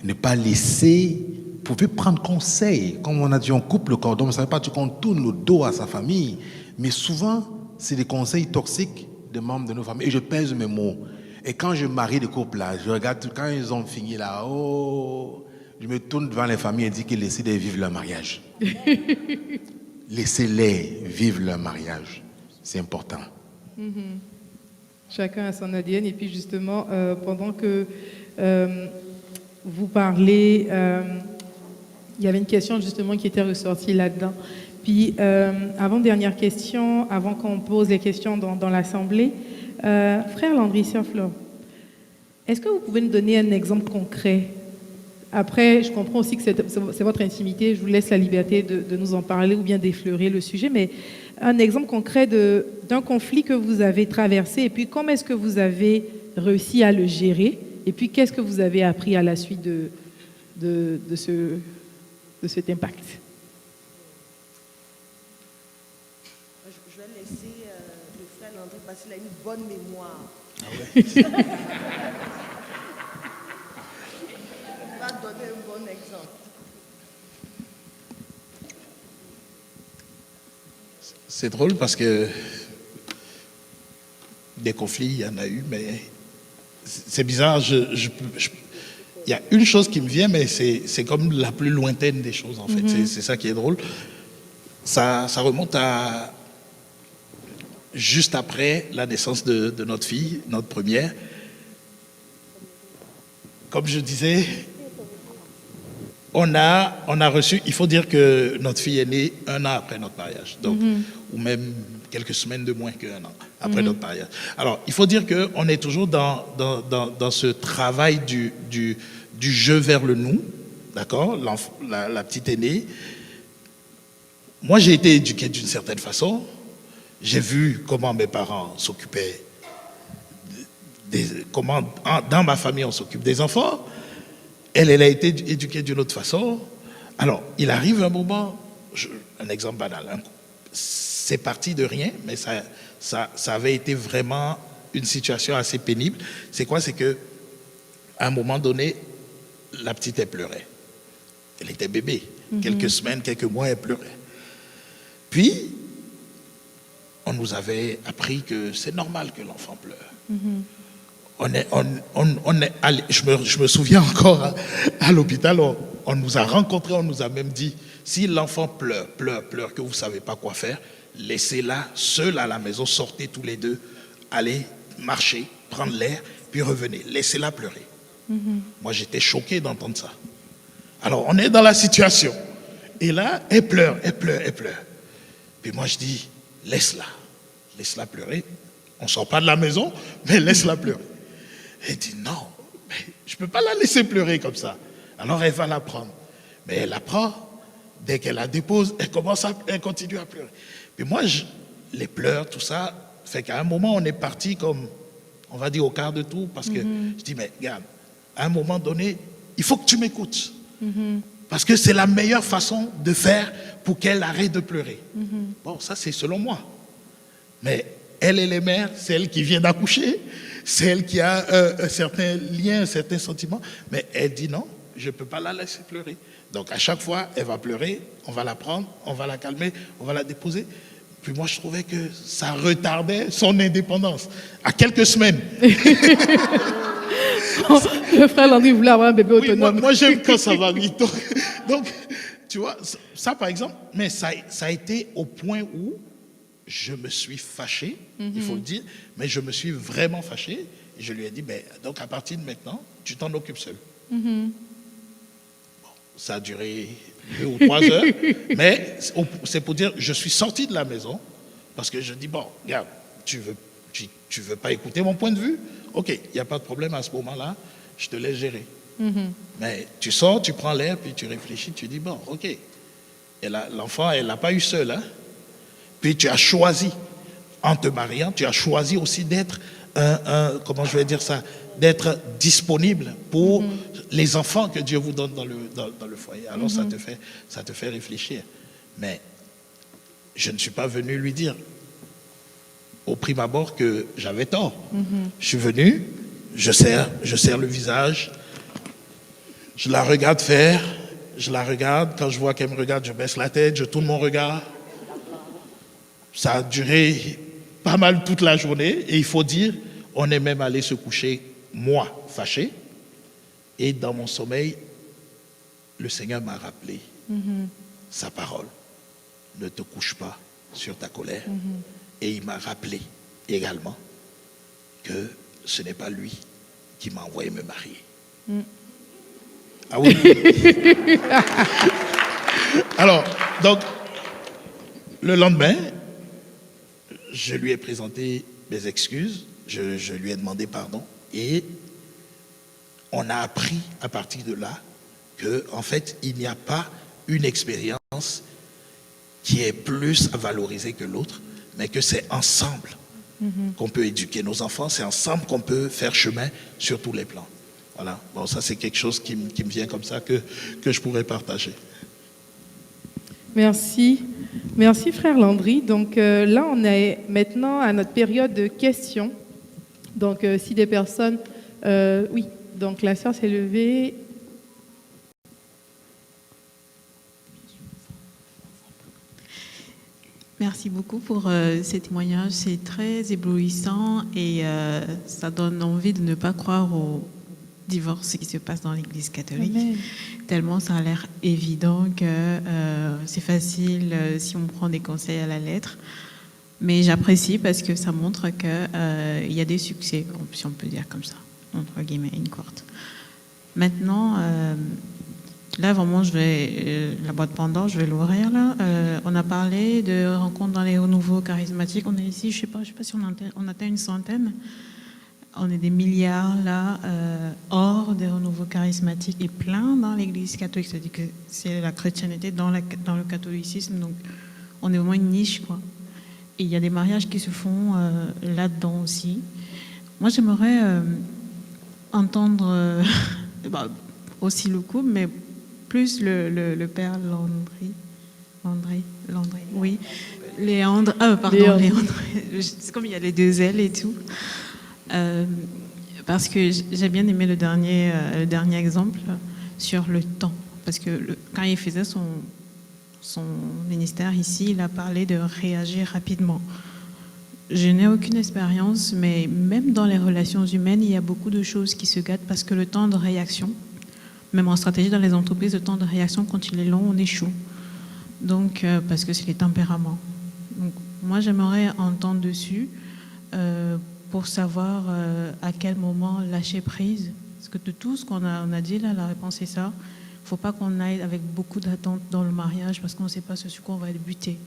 Ne pas laisser... Vous pouvez prendre conseil. Comme on a dit, on coupe le cordon. Ça ne veut pas dire qu'on tourne le dos à sa famille. Mais souvent, c'est des conseils toxiques des membres de nos familles. Et je pèse mes mots. Et quand je marie des couples, là, je regarde, quand ils ont fini là, oh, je me tourne devant les familles et dis qu'ils laissez-les vivre leur mariage. Laissez-les vivre leur mariage. C'est important. Chacun a son ADN. Et puis justement, pendant que vous parlez, il y avait une question justement qui était ressortie là-dedans. Puis, avant-dernière question, avant qu'on pose les questions dans l'Assemblée, frère Landry, sœur Flore, est-ce que vous pouvez nous donner un exemple concret? Après, je comprends aussi que c'est votre intimité, je vous laisse la liberté de nous en parler ou bien d'effleurer le sujet, mais un exemple concret d'un conflit que vous avez traversé et puis comment est-ce que vous avez réussi à le gérer et puis qu'est-ce que vous avez appris à la suite de cet impact? Je vais laisser le frère Landry parce qu'il a une bonne mémoire. Il va donner un bon exemple. C'est drôle parce que des conflits, il y en a eu, mais c'est bizarre. Il y a une chose qui me vient, mais c'est comme la plus lointaine des choses, en fait. C'est ça qui est drôle. Ça remonte à juste après la naissance de notre fille, notre première. Comme je disais, on a reçu, il faut dire que notre fille est née 1 an après notre mariage, donc, ou même quelques semaines de moins qu'1 an après notre mariage. Alors, il faut dire qu'on est toujours dans ce travail du jeu vers le nous, d'accord, la petite aînée. Moi, j'ai été éduqué d'une certaine façon. J'ai vu comment mes parents s'occupaient, comment dans ma famille on s'occupe des enfants. Elle a été éduquée d'une autre façon. Alors, il arrive un moment, un exemple banal, hein, c'est parti de rien, mais ça avait été vraiment une situation assez pénible. C'est quoi? C'est qu'à un moment donné, la petite, elle pleurait. Elle était bébé. Quelques semaines, quelques mois, elle pleurait. Puis, on nous avait appris que c'est normal que l'enfant pleure. Je me souviens encore à l'hôpital, on nous a rencontrés, on nous a même dit, si l'enfant pleure, que vous ne savez pas quoi faire, laissez-la seule à la maison, sortez tous les deux, allez marcher, prendre l'air, puis revenez, laissez-la pleurer. Moi, j'étais choqué d'entendre ça. Alors, on est dans la situation, et là, elle pleure. Puis moi, je dis, laisse-la pleurer. On ne sort pas de la maison, mais laisse-la pleurer. Elle dit non, mais je ne peux pas la laisser pleurer comme ça. Alors elle va la prendre. Mais elle la prend, dès qu'elle la dépose, elle continue à pleurer. Puis moi, les pleurs, tout ça, fait qu'à un moment, on est parti comme, on va dire, au quart de tour, parce que je dis, mais regarde, à un moment donné, il faut que tu m'écoutes. Parce que c'est la meilleure façon de faire pour qu'elle arrête de pleurer. Bon, ça c'est selon moi. Mais elle est mère, c'est elle qui vient d'accoucher, c'est elle qui a un certain lien, un certain sentiment. Mais elle dit non, je ne peux pas la laisser pleurer. Donc à chaque fois, elle va pleurer, on va la prendre, on va la calmer, on va la déposer. Puis moi, je trouvais que ça retardait son indépendance. À quelques semaines. Le frère Landry voulait avoir un bébé autonome. Oui, moi j'aime quand ça va vite. Donc, tu vois, ça par exemple, mais ça a été au point où je me suis fâché, il faut le dire, mais je me suis vraiment fâché. Et je lui ai dit, donc à partir de maintenant, tu t'en occupes seul. Bon, ça a duré 2 ou 3 heures, mais c'est pour dire, je suis sorti de la maison, parce que je dis, bon, regarde, tu veux pas écouter mon point de vue? Ok, il n'y a pas de problème à ce moment-là, je te laisse gérer. Mais tu sors, tu prends l'air, puis tu réfléchis, tu dis, bon, ok. Et l'enfant, elle l'a pas eu seule, hein? Puis tu as choisi, en te mariant, tu as choisi aussi d'être comment je vais dire ça, d'être disponible pour les enfants que Dieu vous donne dans le foyer. Alors ça te fait réfléchir. Mais je ne suis pas venu lui dire au prime abord que j'avais tort. Je suis venu, je serre le visage, je la regarde faire, je la regarde, quand je vois qu'elle me regarde, je baisse la tête, je tourne mon regard. Ça a duré pas mal toute la journée, et il faut dire, on est même allé se coucher, moi, fâché, et dans mon sommeil, le Seigneur m'a rappelé sa parole. Ne te couche pas sur ta colère. Et il m'a rappelé également que ce n'est pas lui qui m'a envoyé me marier. Ah oui. Alors, donc, le lendemain, je lui ai présenté mes excuses, je lui ai demandé pardon, et on a appris à partir de là que, en fait, il n'y a pas une expérience qui est plus à valoriser que l'autre, mais que c'est ensemble qu'on peut éduquer nos enfants, c'est ensemble qu'on peut faire chemin sur tous les plans. Voilà, bon, ça c'est quelque chose qui me vient comme ça, que je pourrais partager. Merci. Merci frère Landry. Donc là, on est maintenant à notre période de questions. Donc si des personnes... oui, donc la sœur s'est levée. Merci beaucoup pour ces témoignages. C'est très éblouissant et ça donne envie de ne pas croire au divorce qui se passe dans l'Église catholique. Amen. Tellement ça a l'air évident que c'est facile si on prend des conseils à la lettre. Mais j'apprécie parce que ça montre qu'il y a des succès, si on peut dire comme ça, entre guillemets, une courte. Maintenant, là, vraiment, la boîte Pandore, je vais l'ouvrir là. On a parlé de rencontres dans les renouveaux charismatiques. On est ici, je sais pas si on atteint une centaine. On est des milliards là, hors des renouveaux charismatiques et plein dans l'Église catholique. C'est-à-dire que c'est la chrétienté dans le catholicisme. Donc, on est vraiment une niche, quoi. Et il y a des mariages qui se font là-dedans aussi. Moi, j'aimerais entendre aussi le couple, mais plus le père Landry, oui. Léandre, Léandre. C'est comme il y a les deux L et tout. Parce que j'ai bien aimé le dernier exemple sur le temps. Parce que quand il faisait son ministère ici, il a parlé de réagir rapidement. Je n'ai aucune expérience, mais même dans les relations humaines, il y a beaucoup de choses qui se gâtent parce que le temps de réaction, même en stratégie dans les entreprises, le temps de réaction, quand il est long, on échoue. Donc, parce que c'est les tempéraments. Donc, moi, j'aimerais entendre dessus pour savoir à quel moment lâcher prise. Parce que de tout ce qu'on a dit là, la réponse est ça. Il ne faut pas qu'on aille avec beaucoup d'attentes dans le mariage parce qu'on ne sait pas sur quoi on va être buté.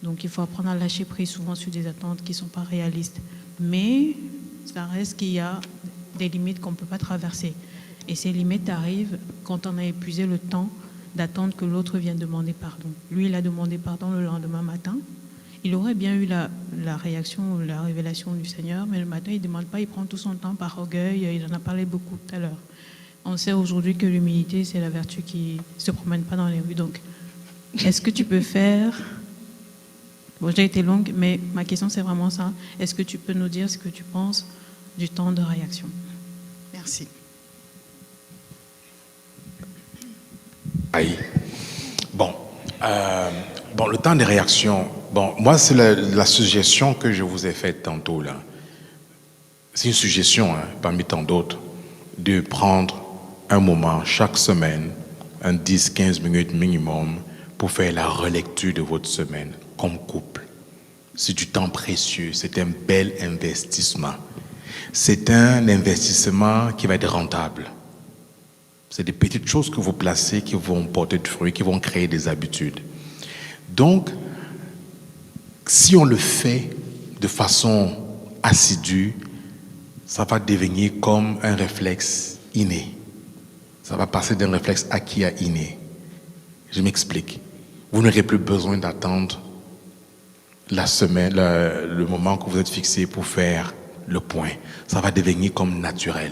Donc, il faut apprendre à lâcher prise souvent sur des attentes qui ne sont pas réalistes. Mais ça reste qu'il y a des limites qu'on ne peut pas traverser. Et ces limites arrivent quand on a épuisé le temps d'attendre que l'autre vienne demander pardon. Lui, il a demandé pardon le lendemain matin. Il aurait bien eu la réaction ou la révélation du Seigneur, mais le matin, il ne demande pas, il prend tout son temps par orgueil. Il en a parlé beaucoup tout à l'heure. On sait aujourd'hui que l'humilité, c'est la vertu qui ne se promène pas dans les rues. Donc, est-ce que tu peux faire... Bon, j'ai été longue, mais ma question, c'est vraiment ça. Est-ce que tu peux nous dire ce que tu penses du temps de réaction? Merci. Aïe. Bon, le temps de réaction, moi, c'est la suggestion que je vous ai faite tantôt, là. C'est une suggestion, parmi tant d'autres, de prendre un moment chaque semaine, un 10-15 minutes minimum, pour faire la relecture de votre semaine, comme couple. C'est du temps précieux, c'est un bel investissement. C'est un investissement qui va être rentable. C'est des petites choses que vous placez qui vont porter de fruits, qui vont créer des habitudes. Donc, si on le fait de façon assidue, ça va devenir comme un réflexe inné. Ça va passer d'un réflexe acquis à inné. Je m'explique. Vous n'aurez plus besoin d'attendre la semaine, le moment que vous êtes fixé pour faire le point. Ça va devenir comme naturel.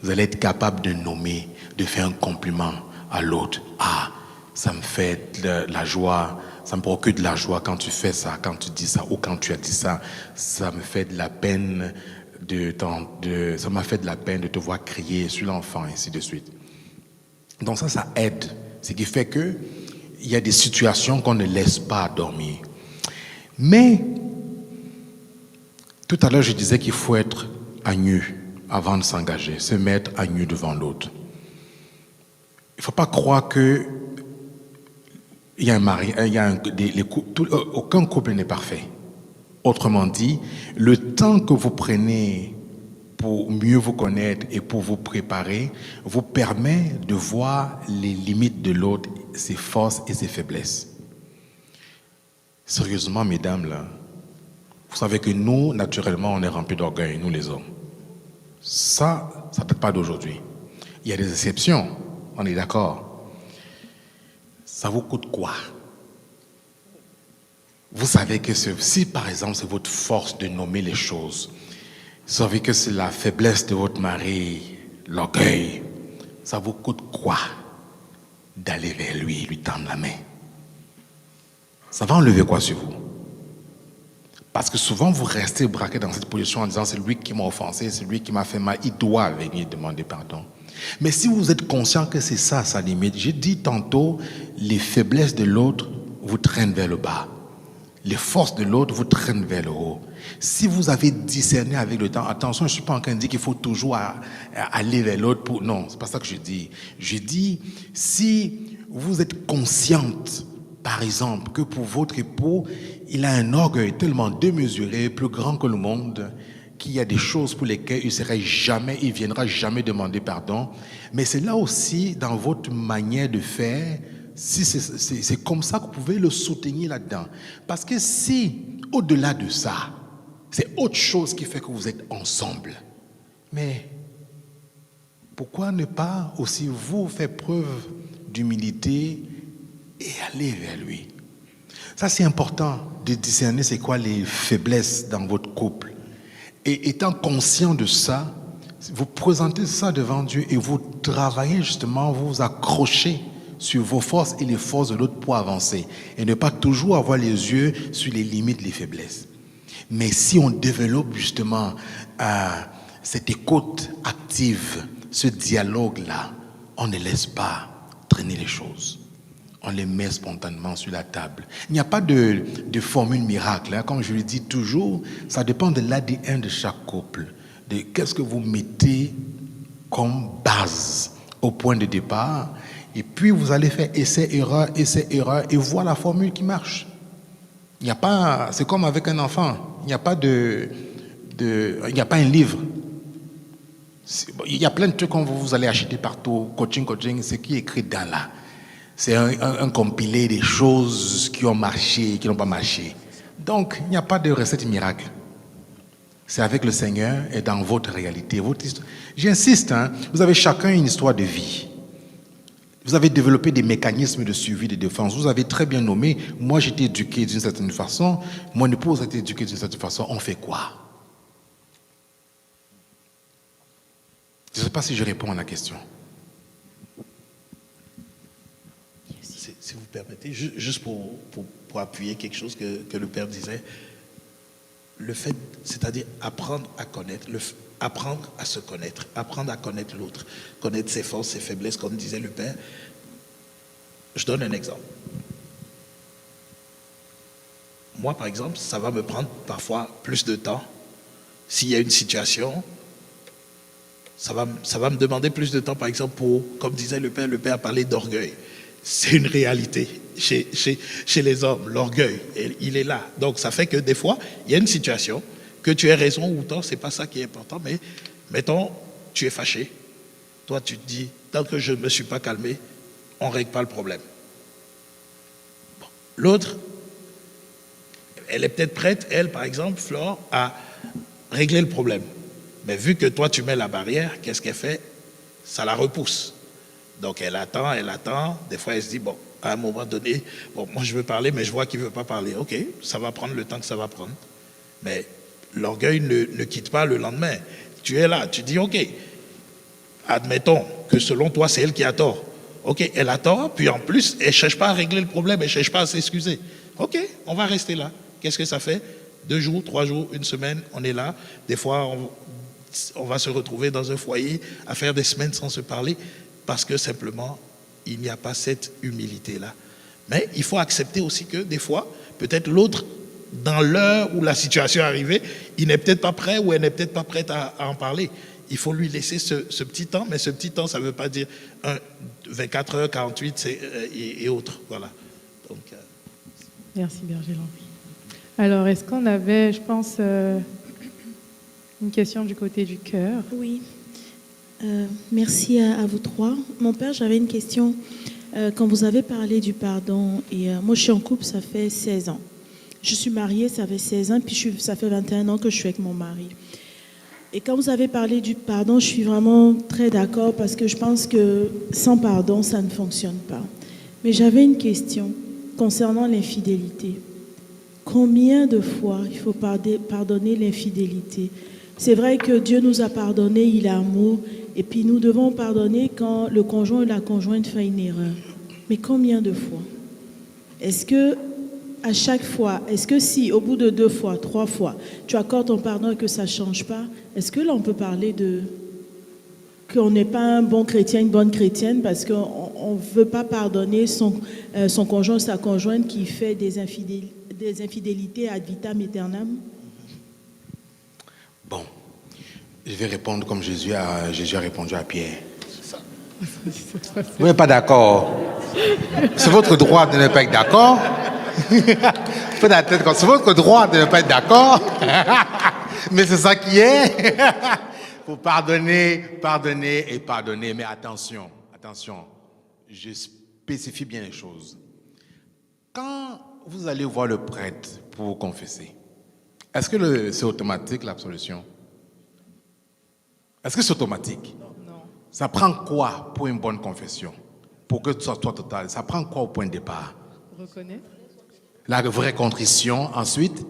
Vous allez être capable de nommer, de faire un compliment à l'autre. Ah, ça me fait de la joie, ça me procure de la joie quand tu fais ça, quand tu dis ça ou quand tu as dit ça. Ça me fait de la peine ça m'a fait de la peine de te voir crier sur l'enfant, ainsi de suite. Donc ça aide. Ce qui fait que il y a des situations qu'on ne laisse pas dormir. Mais tout à l'heure, je disais qu'il faut être à nu avant de s'engager, se mettre à nu devant l'autre. Il ne faut pas croire que il y a un mari, aucun couple n'est parfait. Autrement dit, le temps que vous prenez pour mieux vous connaître et pour vous préparer vous permet de voir les limites de l'autre, ses forces et ses faiblesses. Sérieusement, mesdames, là, vous savez que nous, naturellement, on est remplis d'orgueil, nous les hommes. Ça ne date pas d'aujourd'hui. Il y a des exceptions, on est d'accord. Ça vous coûte quoi? Vous savez que si par exemple c'est votre force de nommer les choses, vous savez que c'est la faiblesse de votre mari, l'orgueil, ça vous coûte quoi d'aller vers lui et lui tendre la main? Ça va enlever quoi sur vous? Parce que souvent vous restez braqué dans cette position en disant c'est lui qui m'a offensé, c'est lui qui m'a fait mal, il doit venir demander pardon. Mais si vous êtes conscient que c'est ça sa limite, j'ai dit tantôt, les faiblesses de l'autre vous traînent vers le bas. Les forces de l'autre vous traînent vers le haut. Si vous avez discerné avec le temps, attention, je ne suis pas en train de dire qu'il faut toujours aller vers l'autre pour... Non, c'est pas ça que je dis. Je dis, si vous êtes consciente, par exemple, que pour votre époux, il a un orgueil tellement démesuré, plus grand que le monde, qu'il y a des choses pour lesquelles il viendra jamais demander pardon. Mais c'est là aussi, dans votre manière de faire, si c'est comme ça que vous pouvez le soutenir là-dedans. Parce que si, au-delà de ça, c'est autre chose qui fait que vous êtes ensemble. Mais pourquoi ne pas aussi vous faire preuve d'humilité et aller vers lui? Ça, c'est important de discerner c'est quoi les faiblesses dans votre couple. Et étant conscient de ça, vous présentez ça devant Dieu et vous travaillez justement, vous vous accrochez sur vos forces et les forces de l'autre pour avancer. Et ne pas toujours avoir les yeux sur les limites, les faiblesses. Mais si on développe justement cette écoute active, ce dialogue-là, on ne laisse pas traîner les choses. On les met spontanément sur la table. Il n'y a pas de formule miracle. Hein. Comme je le dis toujours, ça dépend de l'ADN de chaque couple. De qu'est-ce que vous mettez comme base au point de départ. Et puis vous allez faire essai-erreur, et voir la formule qui marche. Il n'y a pas, c'est comme avec un enfant. Il n'y a pas il n'y a pas un livre. Il y a plein de trucs que vous allez acheter partout. Coaching, c'est qui est écrit dans là. C'est un compilé des choses qui ont marché et qui n'ont pas marché. Donc, il n'y a pas de recette miracle. C'est avec le Seigneur et dans votre réalité, votre histoire. J'insiste, hein, vous avez chacun une histoire de vie. Vous avez développé des mécanismes de suivi, de défense. Vous avez très bien nommé. Moi, j'étais éduqué d'une certaine façon. Mon épouse a été éduquée d'une certaine façon. On fait quoi? Je ne sais pas si je réponds à la question. Si vous permettez, juste pour appuyer quelque chose que le Père disait, le fait, c'est-à-dire apprendre à connaître, apprendre à se connaître, apprendre à connaître l'autre, connaître ses forces, ses faiblesses, comme disait le Père. Je donne un exemple. Moi, par exemple, ça va me prendre parfois plus de temps. S'il y a une situation, ça va me demander plus de temps, par exemple, comme disait le Père a parlé d'orgueil. C'est une réalité chez les hommes, l'orgueil, il est là. Donc ça fait que des fois, il y a une situation, que tu aies raison ou tort, c'est pas ça qui est important, mais mettons, tu es fâché. Toi, tu te dis, tant que je ne me suis pas calmé, on ne règle pas le problème. Bon. L'autre, elle est peut-être prête, elle, par exemple, Flore, à régler le problème. Mais vu que toi, tu mets la barrière, qu'est-ce qu'elle fait? Ça la repousse. Donc elle attend. Des fois, elle se dit, bon, à un moment donné, bon, moi je veux parler, mais je vois qu'il ne veut pas parler. Ok, ça va prendre le temps que ça va prendre. Mais l'orgueil ne quitte pas le lendemain. Tu es là, tu dis, ok, admettons que selon toi, c'est elle qui a tort. Ok, elle a tort, puis en plus, elle ne cherche pas à régler le problème, elle ne cherche pas à s'excuser. Ok, on va rester là. Qu'est-ce que ça fait? 2 jours, 3 jours, 1 semaine, on est là. Des fois, on va se retrouver dans un foyer à faire des semaines sans se parler parce que simplement, il n'y a pas cette humilité-là. Mais il faut accepter aussi que des fois, peut-être l'autre, dans l'heure où la situation est arrivée, il n'est peut-être pas prêt ou elle n'est peut-être pas prête à en parler. Il faut lui laisser ce petit temps, mais ce petit temps, ça ne veut pas dire 24 heures, 48 et autres. Voilà. Donc, Merci Berger. Alors, est-ce qu'on avait, je pense, une question du côté du cœur? Oui. Merci à vous trois. Mon père, j'avais une question. Quand vous avez parlé du pardon, et moi je suis en couple, ça fait 16 ans. Je suis mariée, ça fait 16 ans, puis ça fait 21 ans que je suis avec mon mari. Et quand vous avez parlé du pardon, je suis vraiment très d'accord parce que je pense que sans pardon, ça ne fonctionne pas. Mais j'avais une question concernant l'infidélité. Combien de fois il faut pardonner l'infidélité? C'est vrai que Dieu nous a pardonné, il est amour, et puis nous devons pardonner quand le conjoint ou la conjointe fait une erreur. Mais combien de fois? Est-ce que à chaque fois, est-ce que si au bout de 2 fois, 3 fois, tu accordes ton pardon et que ça ne change pas, est-ce que là on peut parler de qu'on n'est pas un bon chrétien, une bonne chrétienne parce qu'on ne veut pas pardonner son conjoint ou sa conjointe qui fait des infidélités ad vitam aeternam? Bon, je vais répondre comme Jésus a répondu à Pierre. Vous n'êtes pas d'accord? C'est votre droit de ne pas être d'accord. Faites la tête comme c'est votre droit de ne pas être d'accord. Mais c'est ça qui est. Faut pardonner, pardonner et pardonner. Mais attention, je spécifie bien les choses. Quand vous allez voir le prêtre pour vous confesser, est-ce que c'est automatique l'absolution? Est-ce que c'est automatique? Non. Ça prend quoi pour une bonne confession? Pour que ce soit total, ça prend quoi au point de départ? Reconnaître. La vraie contrition, ensuite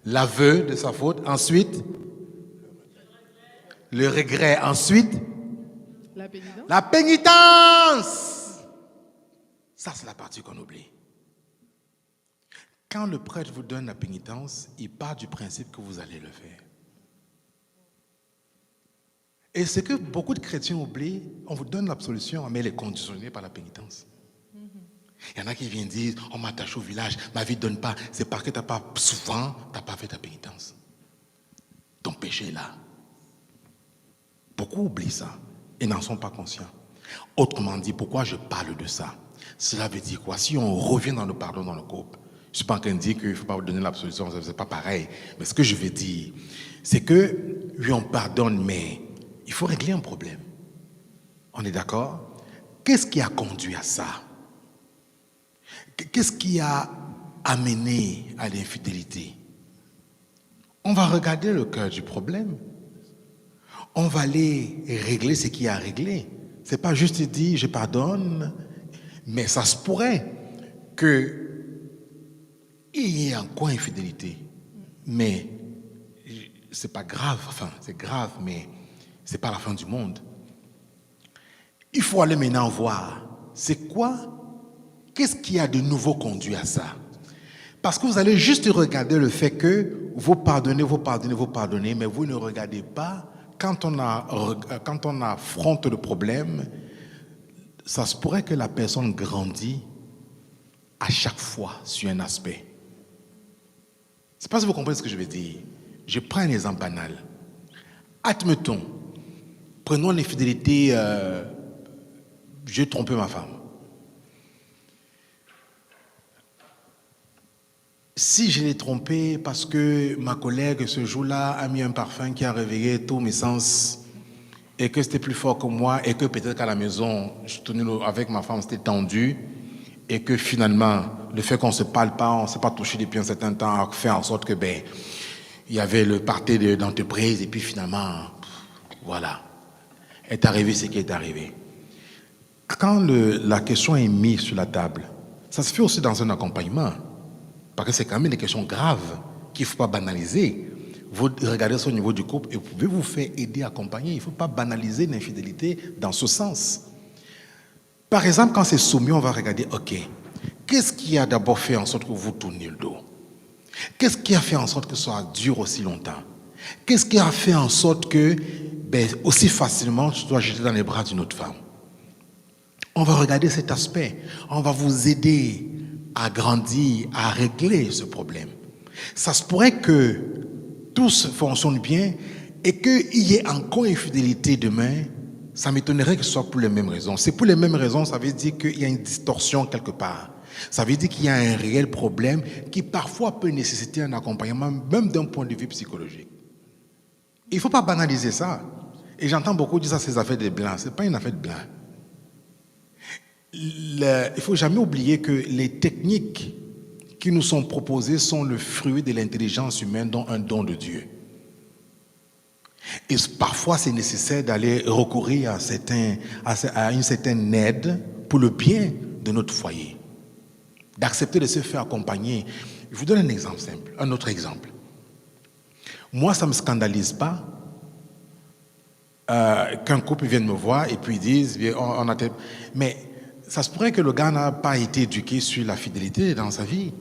l'aveu de sa faute, ensuite le regret, ensuite La pénitence. la pénitence. Ça, c'est la partie qu'on oublie. Quand le prêtre vous donne la pénitence, il part du principe que vous allez le faire. Et ce que beaucoup de chrétiens oublient, on vous donne l'absolution, mais elle est conditionnée par la pénitence. Il y en a qui viennent dire, on m'attache au village, ma vie ne donne pas. C'est parce que tu n'as pas fait ta pénitence. Ton péché est là. Beaucoup oublient ça et n'en sont pas conscients. Autrement dit, pourquoi je parle de ça? Cela veut dire quoi? Si on revient dans le pardon dans le couple, je ne suis pas en train de dire qu'il ne faut pas vous donner l'absolution, ce n'est pas pareil. Mais ce que je veux dire, c'est que, oui, on pardonne, mais il faut régler un problème. On est d'accord? Qu'est-ce qui a conduit à ça? Qu'est-ce qui a amené à l'infidélité? On va regarder le cœur du problème. On va aller régler ce qui a réglé. Ce n'est pas juste dire je pardonne, mais ça se pourrait qu'il y ait encore infidélité. Mais ce n'est pas grave, enfin c'est grave, mais ce n'est pas la fin du monde. Il faut aller maintenant voir, c'est quoi? Qu'est-ce qui a de nouveau conduit à ça? Parce que vous allez juste regarder le fait que vous pardonnez, mais vous ne regardez pas quand on affronte le problème, ça se pourrait que la personne grandit à chaque fois sur un aspect. Je ne sais pas si vous comprenez ce que je veux dire. Je prends un exemple banal. Admettons, prenons l'infidélité, j'ai trompé ma femme. Si je l'ai trompé parce que ma collègue ce jour-là a mis un parfum qui a réveillé tous mes sens et que c'était plus fort que moi et que peut-être qu'à la maison, je tenais avec ma femme, c'était tendu et que finalement, le fait qu'on ne se parle pas, on ne s'est pas touché depuis un certain temps a fait en sorte que il y avait le party d'entreprise et puis finalement, voilà, est arrivé ce qui est arrivé. Quand la question est mise sur la table, ça se fait aussi dans un accompagnement. Parce que c'est quand même des questions graves. qu'il ne faut pas banaliser. Vous regardez ça au niveau du couple et vous pouvez vous faire aider, accompagner. Il ne faut pas banaliser l'infidélité dans ce sens. Par exemple, quand c'est soumis, on va regarder, ok, qu'est-ce qui a d'abord fait en sorte que vous tourniez le dos? Qu'est-ce qui a fait en sorte que ça dure aussi longtemps? Qu'est-ce qui a fait en sorte que aussi facilement tu dois jeter dans les bras d'une autre femme? On va regarder cet aspect. On va vous aider à grandir, à régler ce problème. Ça se pourrait que tout fonctionne bien et qu'il y ait encore infidélité demain. Ça m'étonnerait que ce soit pour les mêmes raisons. C'est pour les mêmes raisons, ça veut dire qu'il y a une distorsion quelque part. Ça veut dire qu'il y a un réel problème qui parfois peut nécessiter un accompagnement, même d'un point de vue psychologique. Il ne faut pas banaliser ça. Et j'entends beaucoup dire ça, c'est des affaires de blancs. Ce n'est pas une affaire de blancs. Il ne faut jamais oublier que les techniques qui nous sont proposées sont le fruit de l'intelligence humaine, dont un don de Dieu. Et parfois, c'est nécessaire d'aller recourir à une certaine aide pour le bien de notre foyer. D'accepter de se faire accompagner. Je vous donne un exemple simple, un autre exemple. Moi, ça ne me scandalise pas qu'un couple vienne me voir et puis dise, mais ça se pourrait que le gars n'a pas été éduqué sur la fidélité dans sa vie.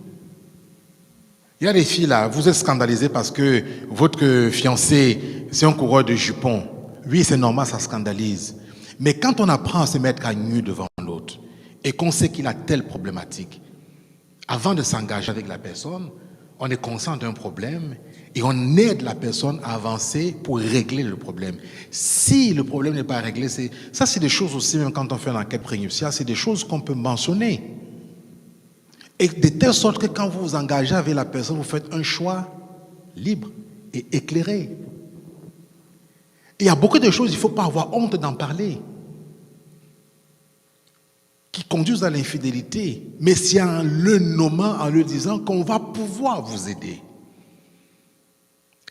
Il y a des filles là, vous êtes scandalisés parce que votre fiancé, c'est un coureur de jupons. Oui, c'est normal, ça scandalise. Mais quand on apprend à se mettre à nu devant l'autre et qu'on sait qu'il a telle problématique, avant de s'engager avec la personne, on est conscient d'un problème et on aide la personne à avancer pour régler le problème. Si le problème n'est pas réglé, c'est des choses aussi, même quand on fait une enquête prénuptiale, c'est des choses qu'on peut mentionner. Et de telle sorte que quand vous vous engagez avec la personne, vous faites un choix libre et éclairé. Il y a beaucoup de choses, il ne faut pas avoir honte d'en parler, qui conduisent à l'infidélité. Mais c'est en le nommant, en le disant, qu'on va pouvoir vous aider.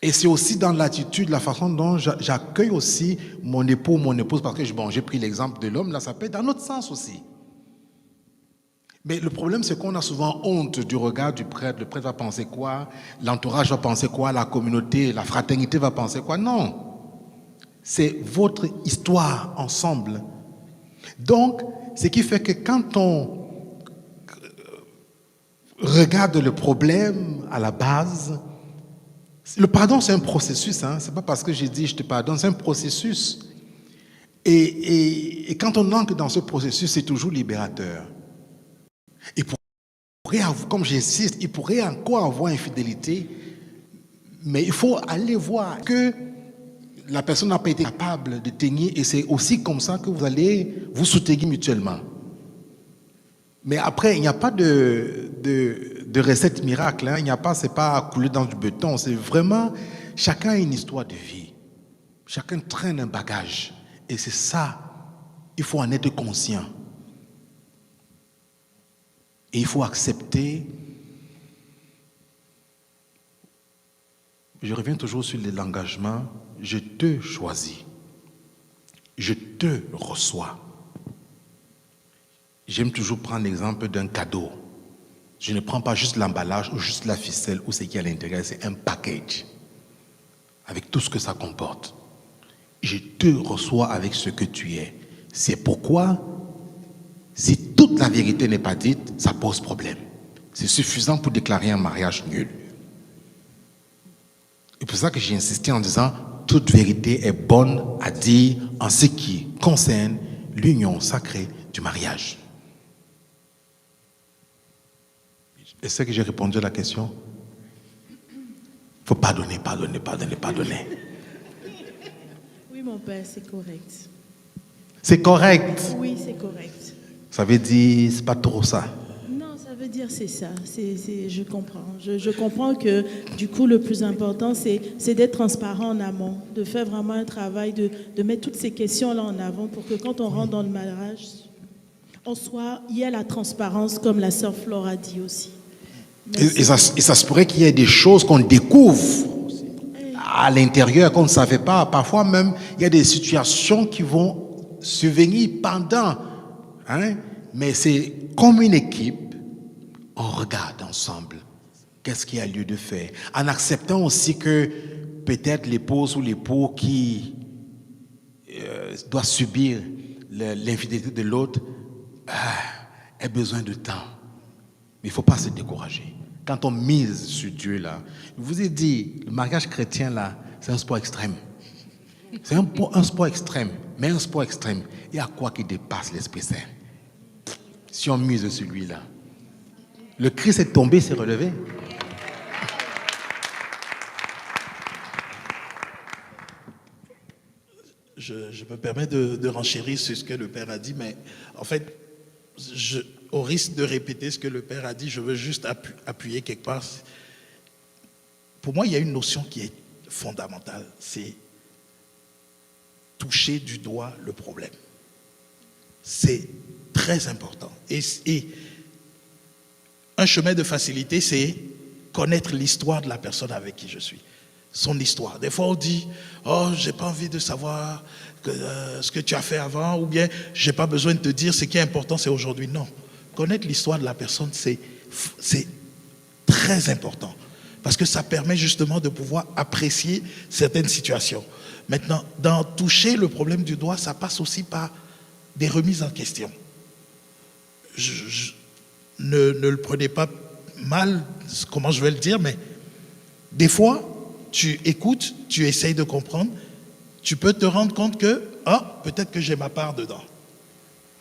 Et c'est aussi dans l'attitude, la façon dont j'accueille aussi mon époux, mon épouse, parce que j'ai pris l'exemple de l'homme, là ça peut être dans notre sens aussi. Mais le problème, c'est qu'on a souvent honte du regard du prêtre. Le prêtre va penser quoi? L'entourage va penser quoi? La communauté, la fraternité va penser quoi? Non. C'est votre histoire ensemble. Donc, ce qui fait que quand on regarde le problème à la base, le pardon, c'est un processus. Hein? Ce n'est pas parce que j'ai dit je te pardonne, c'est un processus. Et quand on entre dans ce processus, c'est toujours libérateur. Il pourrait, comme j'insiste, il pourrait encore avoir infidélité, mais il faut aller voir que la personne n'a pas été capable de tenir, et c'est aussi comme ça que vous allez vous soutenir mutuellement. Mais après, il n'y a pas de recette miracle, hein. Il n'y a pas, c'est pas couler dans du béton, c'est vraiment, chacun a une histoire de vie, chacun traîne un bagage, et c'est ça, il faut en être conscient. Et il faut accepter. Je reviens toujours sur l'engagement. Je te choisis. Je te reçois. J'aime toujours prendre l'exemple d'un cadeau. Je ne prends pas juste l'emballage ou juste la ficelle ou ce qui est à l'intérieur. C'est un package avec tout ce que ça comporte. Je te reçois avec ce que tu es. C'est pourquoi si toute la vérité n'est pas dite, ça pose problème. C'est suffisant pour déclarer un mariage nul. Et pour ça que j'ai insisté en disant, toute vérité est bonne à dire en ce qui concerne l'union sacrée du mariage. Est-ce que j'ai répondu à la question? Il faut pardonner. Oui, mon père, c'est correct. C'est correct. Oui, c'est correct. Ça veut dire, c'est pas trop ça. Non, ça veut dire c'est ça. Je comprends. Je comprends que du coup, le plus important, c'est d'être transparent en amont, de faire vraiment un travail, de mettre toutes ces questions-là en avant pour que quand on rentre dans le mariage, il y a la transparence, comme la sœur Flore a dit aussi. Et ça se pourrait qu'il y ait des choses qu'on découvre à l'intérieur qu'on ne savait pas. Parfois même, il y a des situations qui vont survenir pendant. Hein? Mais c'est comme une équipe, on regarde ensemble qu'est-ce qu'il y a lieu de faire. En acceptant aussi que peut-être l'épouse ou l'époux qui doit subir l'infidélité de l'autre a besoin de temps. Mais il ne faut pas se décourager. Quand on mise sur Dieu, là, je vous ai dit, le mariage chrétien, là, c'est un sport extrême. C'est un sport extrême, mais un sport extrême. Il y a quoi qui dépasse l'Esprit Saint? Si on mise sur lui-là, le Christ est tombé, s'est relevé. Je me permets de renchérir sur ce que le Père a dit, mais en fait, au risque de répéter ce que le Père a dit, je veux juste appuyer quelque part. Pour moi, il y a une notion qui est fondamentale, c'est toucher du doigt le problème. C'est très important. Et un chemin de facilité, c'est connaître l'histoire de la personne avec qui je suis. Son histoire. Des fois, on dit « Oh, j'ai pas envie de savoir ce que tu as fait avant » ou bien « J'ai pas besoin de te dire ce qui est important, c'est aujourd'hui. » Non. Connaître l'histoire de la personne, c'est très important. Parce que ça permet justement de pouvoir apprécier certaines situations. Maintenant, dans toucher le problème du doigt, ça passe aussi par des remises en question. Ne le prenez pas mal, comment je vais le dire, mais des fois, tu écoutes, tu essayes de comprendre, tu peux te rendre compte que, peut-être que j'ai ma part dedans.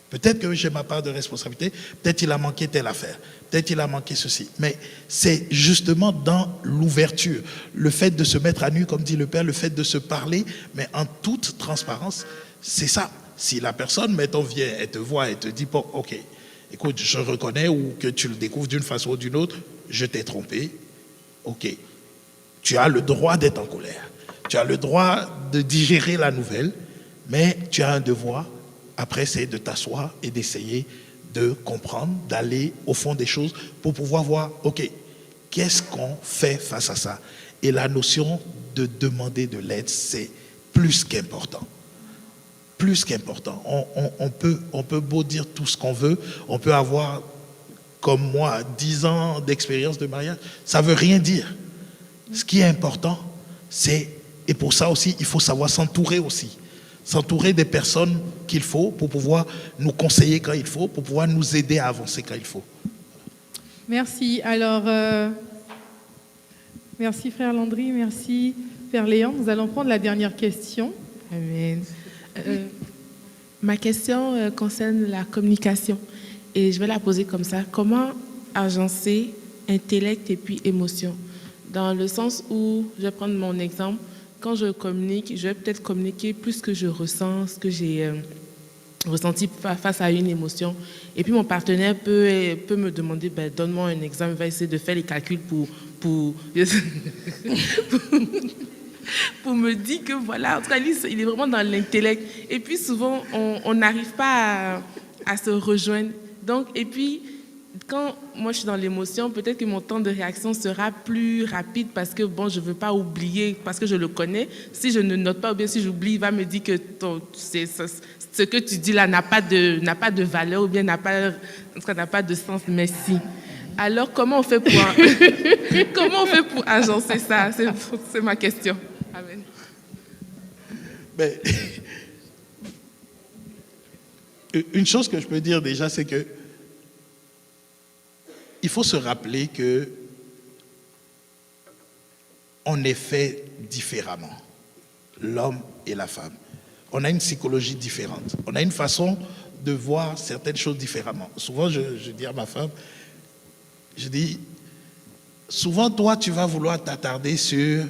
Peut-être que j'ai ma part de responsabilité, peut-être il a manqué telle affaire, peut-être il a manqué ceci. Mais c'est justement dans l'ouverture, le fait de se mettre à nu, comme dit le Père, le fait de se parler, mais en toute transparence, c'est ça. Si la personne, mettons, vient, elle te voit, elle te dit, bon, ok, écoute, je reconnais, ou que tu le découvres d'une façon ou d'une autre, je t'ai trompé, ok. Tu as le droit d'être en colère, tu as le droit de digérer la nouvelle, mais tu as un devoir. Après, c'est de t'asseoir et d'essayer de comprendre, d'aller au fond des choses pour pouvoir voir, ok, qu'est-ce qu'on fait face à ça? Et la notion de demander de l'aide, c'est plus qu'important. Plus qu'important. On peut beau dire tout ce qu'on veut, on peut avoir, comme moi, 10 ans d'expérience de mariage, ça ne veut rien dire. Ce qui est important, c'est, et pour ça aussi, il faut savoir s'entourer aussi. S'entourer des personnes qu'il faut pour pouvoir nous conseiller quand il faut, pour pouvoir nous aider à avancer quand il faut. Merci. Alors, merci frère Landry, merci Père Léon. Nous allons prendre la dernière question. Amen. Ma question concerne la communication et je vais la poser comme ça. Comment agencer intellect et puis émotion? Dans le sens où, je vais prendre mon exemple, quand je communique, je vais peut-être communiquer plus ce que je ressens, ce que j'ai ressenti face à une émotion. Et puis mon partenaire peut me demander, donne-moi un exemple, il va essayer de faire les calculs pour me dire que voilà, en tout cas, il est vraiment dans l'intellect. Et puis souvent, on n'arrive pas à se rejoindre. Donc, et puis, quand moi je suis dans l'émotion, peut-être que mon temps de réaction sera plus rapide parce que bon, je ne veux pas oublier, parce que je le connais. Si je ne note pas ou bien si j'oublie, il va me dire que ce que tu dis là n'a pas de valeur ou bien n'a pas de sens. Merci. Alors comment on fait pour agencer ça? C'est ma question. Amen. Mais, une chose que je peux dire déjà, c'est que il faut se rappeler que on est fait différemment, l'homme et la femme. On a une psychologie différente. On a une façon de voir certaines choses différemment. Souvent, je dis à ma femme, je dis, souvent, toi, tu vas vouloir t'attarder sur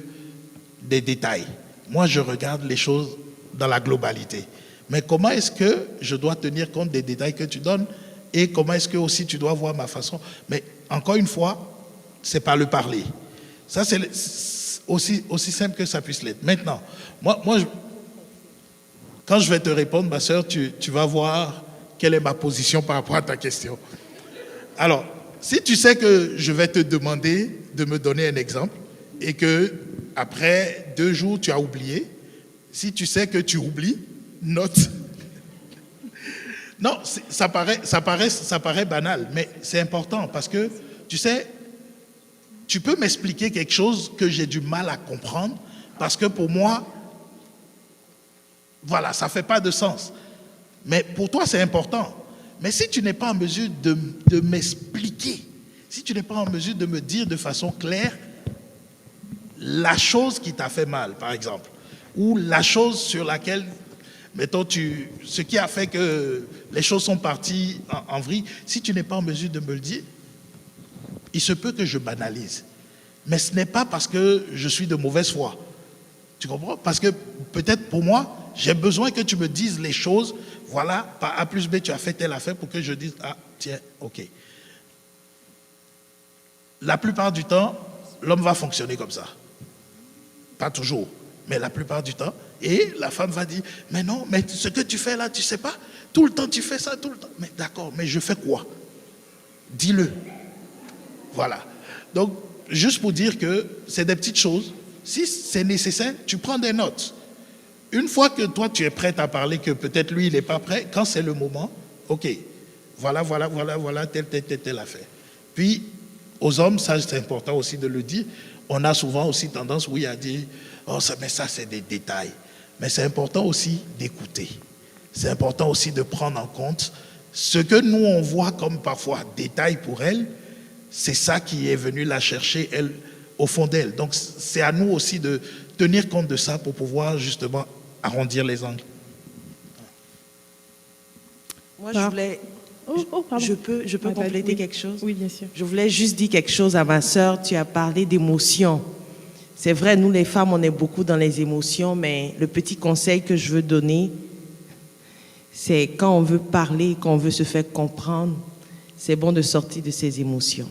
des détails. Moi, je regarde les choses dans la globalité. Mais comment est-ce que je dois tenir compte des détails que tu donnes? Et comment est-ce que aussi tu dois voir ma façon? Mais encore une fois, c'est par le parler. Ça, c'est aussi simple que ça puisse l'être. Maintenant, moi quand je vais te répondre, ma soeur, tu vas voir quelle est ma position par rapport à ta question. Alors, si tu sais que je vais te demander de me donner un exemple et que après 2 jours, tu as oublié, si tu sais que tu oublies, note. Non, ça paraît banal, mais c'est important parce que, tu sais, tu peux m'expliquer quelque chose que j'ai du mal à comprendre parce que pour moi, voilà, ça ne fait pas de sens. Mais pour toi, c'est important. Mais si tu n'es pas en mesure de m'expliquer, si tu n'es pas en mesure de me dire de façon claire la chose qui t'a fait mal, par exemple, ou la chose sur laquelle, mettons, ce qui a fait que les choses sont parties en vrille, si tu n'es pas en mesure de me le dire, il se peut que je banalise. Mais ce n'est pas parce que je suis de mauvaise foi. Tu comprends? Parce que peut-être pour moi, j'ai besoin que tu me dises les choses. Voilà, par A plus B, tu as fait telle affaire pour que je dise, ah, tiens, ok. La plupart du temps, l'homme va fonctionner comme ça. Pas toujours, mais la plupart du temps. Et la femme va dire, mais non, mais ce que tu fais là, tu sais pas, tout le temps tu fais ça, tout le temps. Mais d'accord, mais je fais quoi? Dis-le. Voilà. Donc, juste pour dire que c'est des petites choses. Si c'est nécessaire, tu prends des notes. Une fois que toi, tu es prête à parler, que peut-être lui, il n'est pas prêt, quand c'est le moment, ok, voilà, telle affaire. Puis, aux hommes, ça c'est important aussi de le dire, on a souvent aussi tendance, oui, à dire, oh, mais ça c'est des détails. Mais c'est important aussi d'écouter. C'est important aussi de prendre en compte ce que nous, on voit comme parfois détail pour elle, c'est ça qui est venu la chercher, elle, au fond d'elle. Donc, c'est à nous aussi de tenir compte de ça pour pouvoir justement arrondir les angles. Moi, je voulais... Je peux compléter quelque chose? Oui, bien sûr. Je voulais juste dire quelque chose à ma sœur. Tu as parlé d'émotions. C'est vrai, nous les femmes, on est beaucoup dans les émotions, mais le petit conseil que je veux donner, c'est quand on veut parler, quand on veut se faire comprendre, c'est bon de sortir de ses émotions.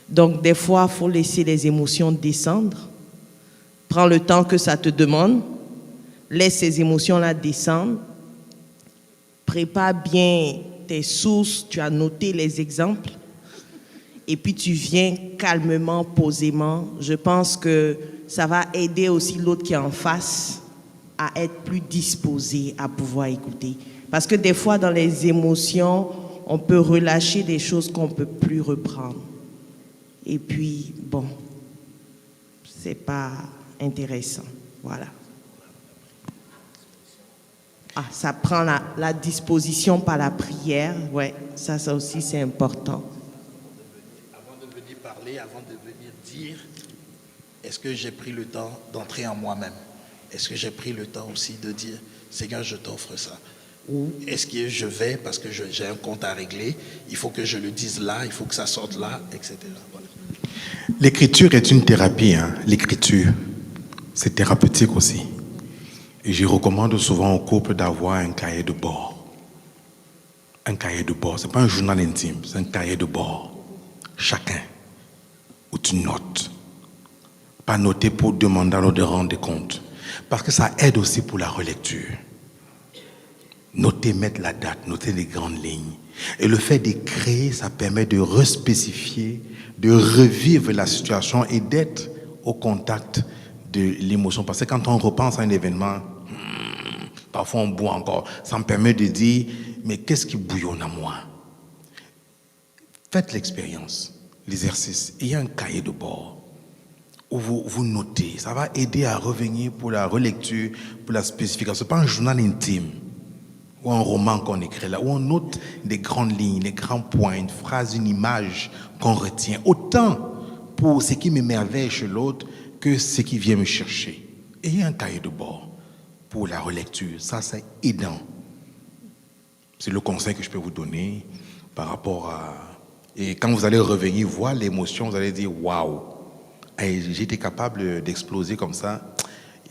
Donc, des fois, il faut laisser les émotions descendre. Prends le temps que ça te demande. Laisse ces émotions-là descendre. Prépare bien tes sources. Tu as noté les exemples. Et puis, tu viens calmement, posément. Je pense que ça va aider aussi l'autre qui est en face à être plus disposé à pouvoir écouter. Parce que des fois, dans les émotions, on peut relâcher des choses qu'on ne peut plus reprendre. Et puis, bon, c'est pas intéressant. Voilà. Ah, ça prend la disposition par la prière. Ouais, ça aussi, c'est important. Avant de venir parler, avant de venir dire, est-ce que j'ai pris le temps d'entrer en moi-même? Est-ce que j'ai pris le temps aussi de dire, Seigneur, je t'offre ça? Ou est-ce que je vais, parce que j'ai un compte à régler, il faut que je le dise là, il faut que ça sorte là, etc. Voilà. L'écriture est une thérapie. Hein. L'écriture, c'est thérapeutique aussi. Et je recommande souvent aux couples d'avoir un cahier de bord. Un cahier de bord, ce n'est pas un journal intime, c'est un cahier de bord. Chacun, où tu notes. Pas noter pour demander à l'autre de rendre des comptes. Parce que ça aide aussi pour la relecture. Noter, mettre la date, noter les grandes lignes. Et le fait d'écrire, ça permet de respécifier, de revivre la situation et d'être au contact de l'émotion. Parce que quand on repense à un événement, parfois on boit encore. Ça me permet de dire, mais qu'est-ce qui bouillonne à moi? Faites l'expérience, l'exercice. Il y a un cahier de bord où vous notez. Ça va aider à revenir pour la relecture, pour la spécification. Ce n'est pas un journal intime ou un roman qu'on écrit là, où on note des grandes lignes, les grands points, une phrase, une image qu'on retient. Autant pour ce qui m'émerveille chez l'autre que ce qui vient me chercher. Et il y a un cahier de bord pour la relecture. Ça, c'est aidant. C'est le conseil que je peux vous donner par rapport à... Et quand vous allez revenir voir l'émotion, vous allez dire, waouh, j'ai été capable d'exploser comme ça.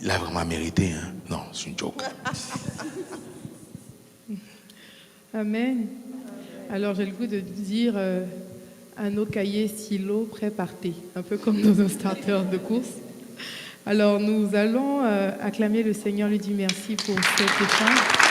Il a vraiment mérité. Hein? Non, c'est une joke. Amen. Alors, j'ai le goût de dire à nos cahiers stylos, prêt, partez. Un peu comme dans un starter de course. Alors, nous allons acclamer le Seigneur, lui dire merci pour cet échange.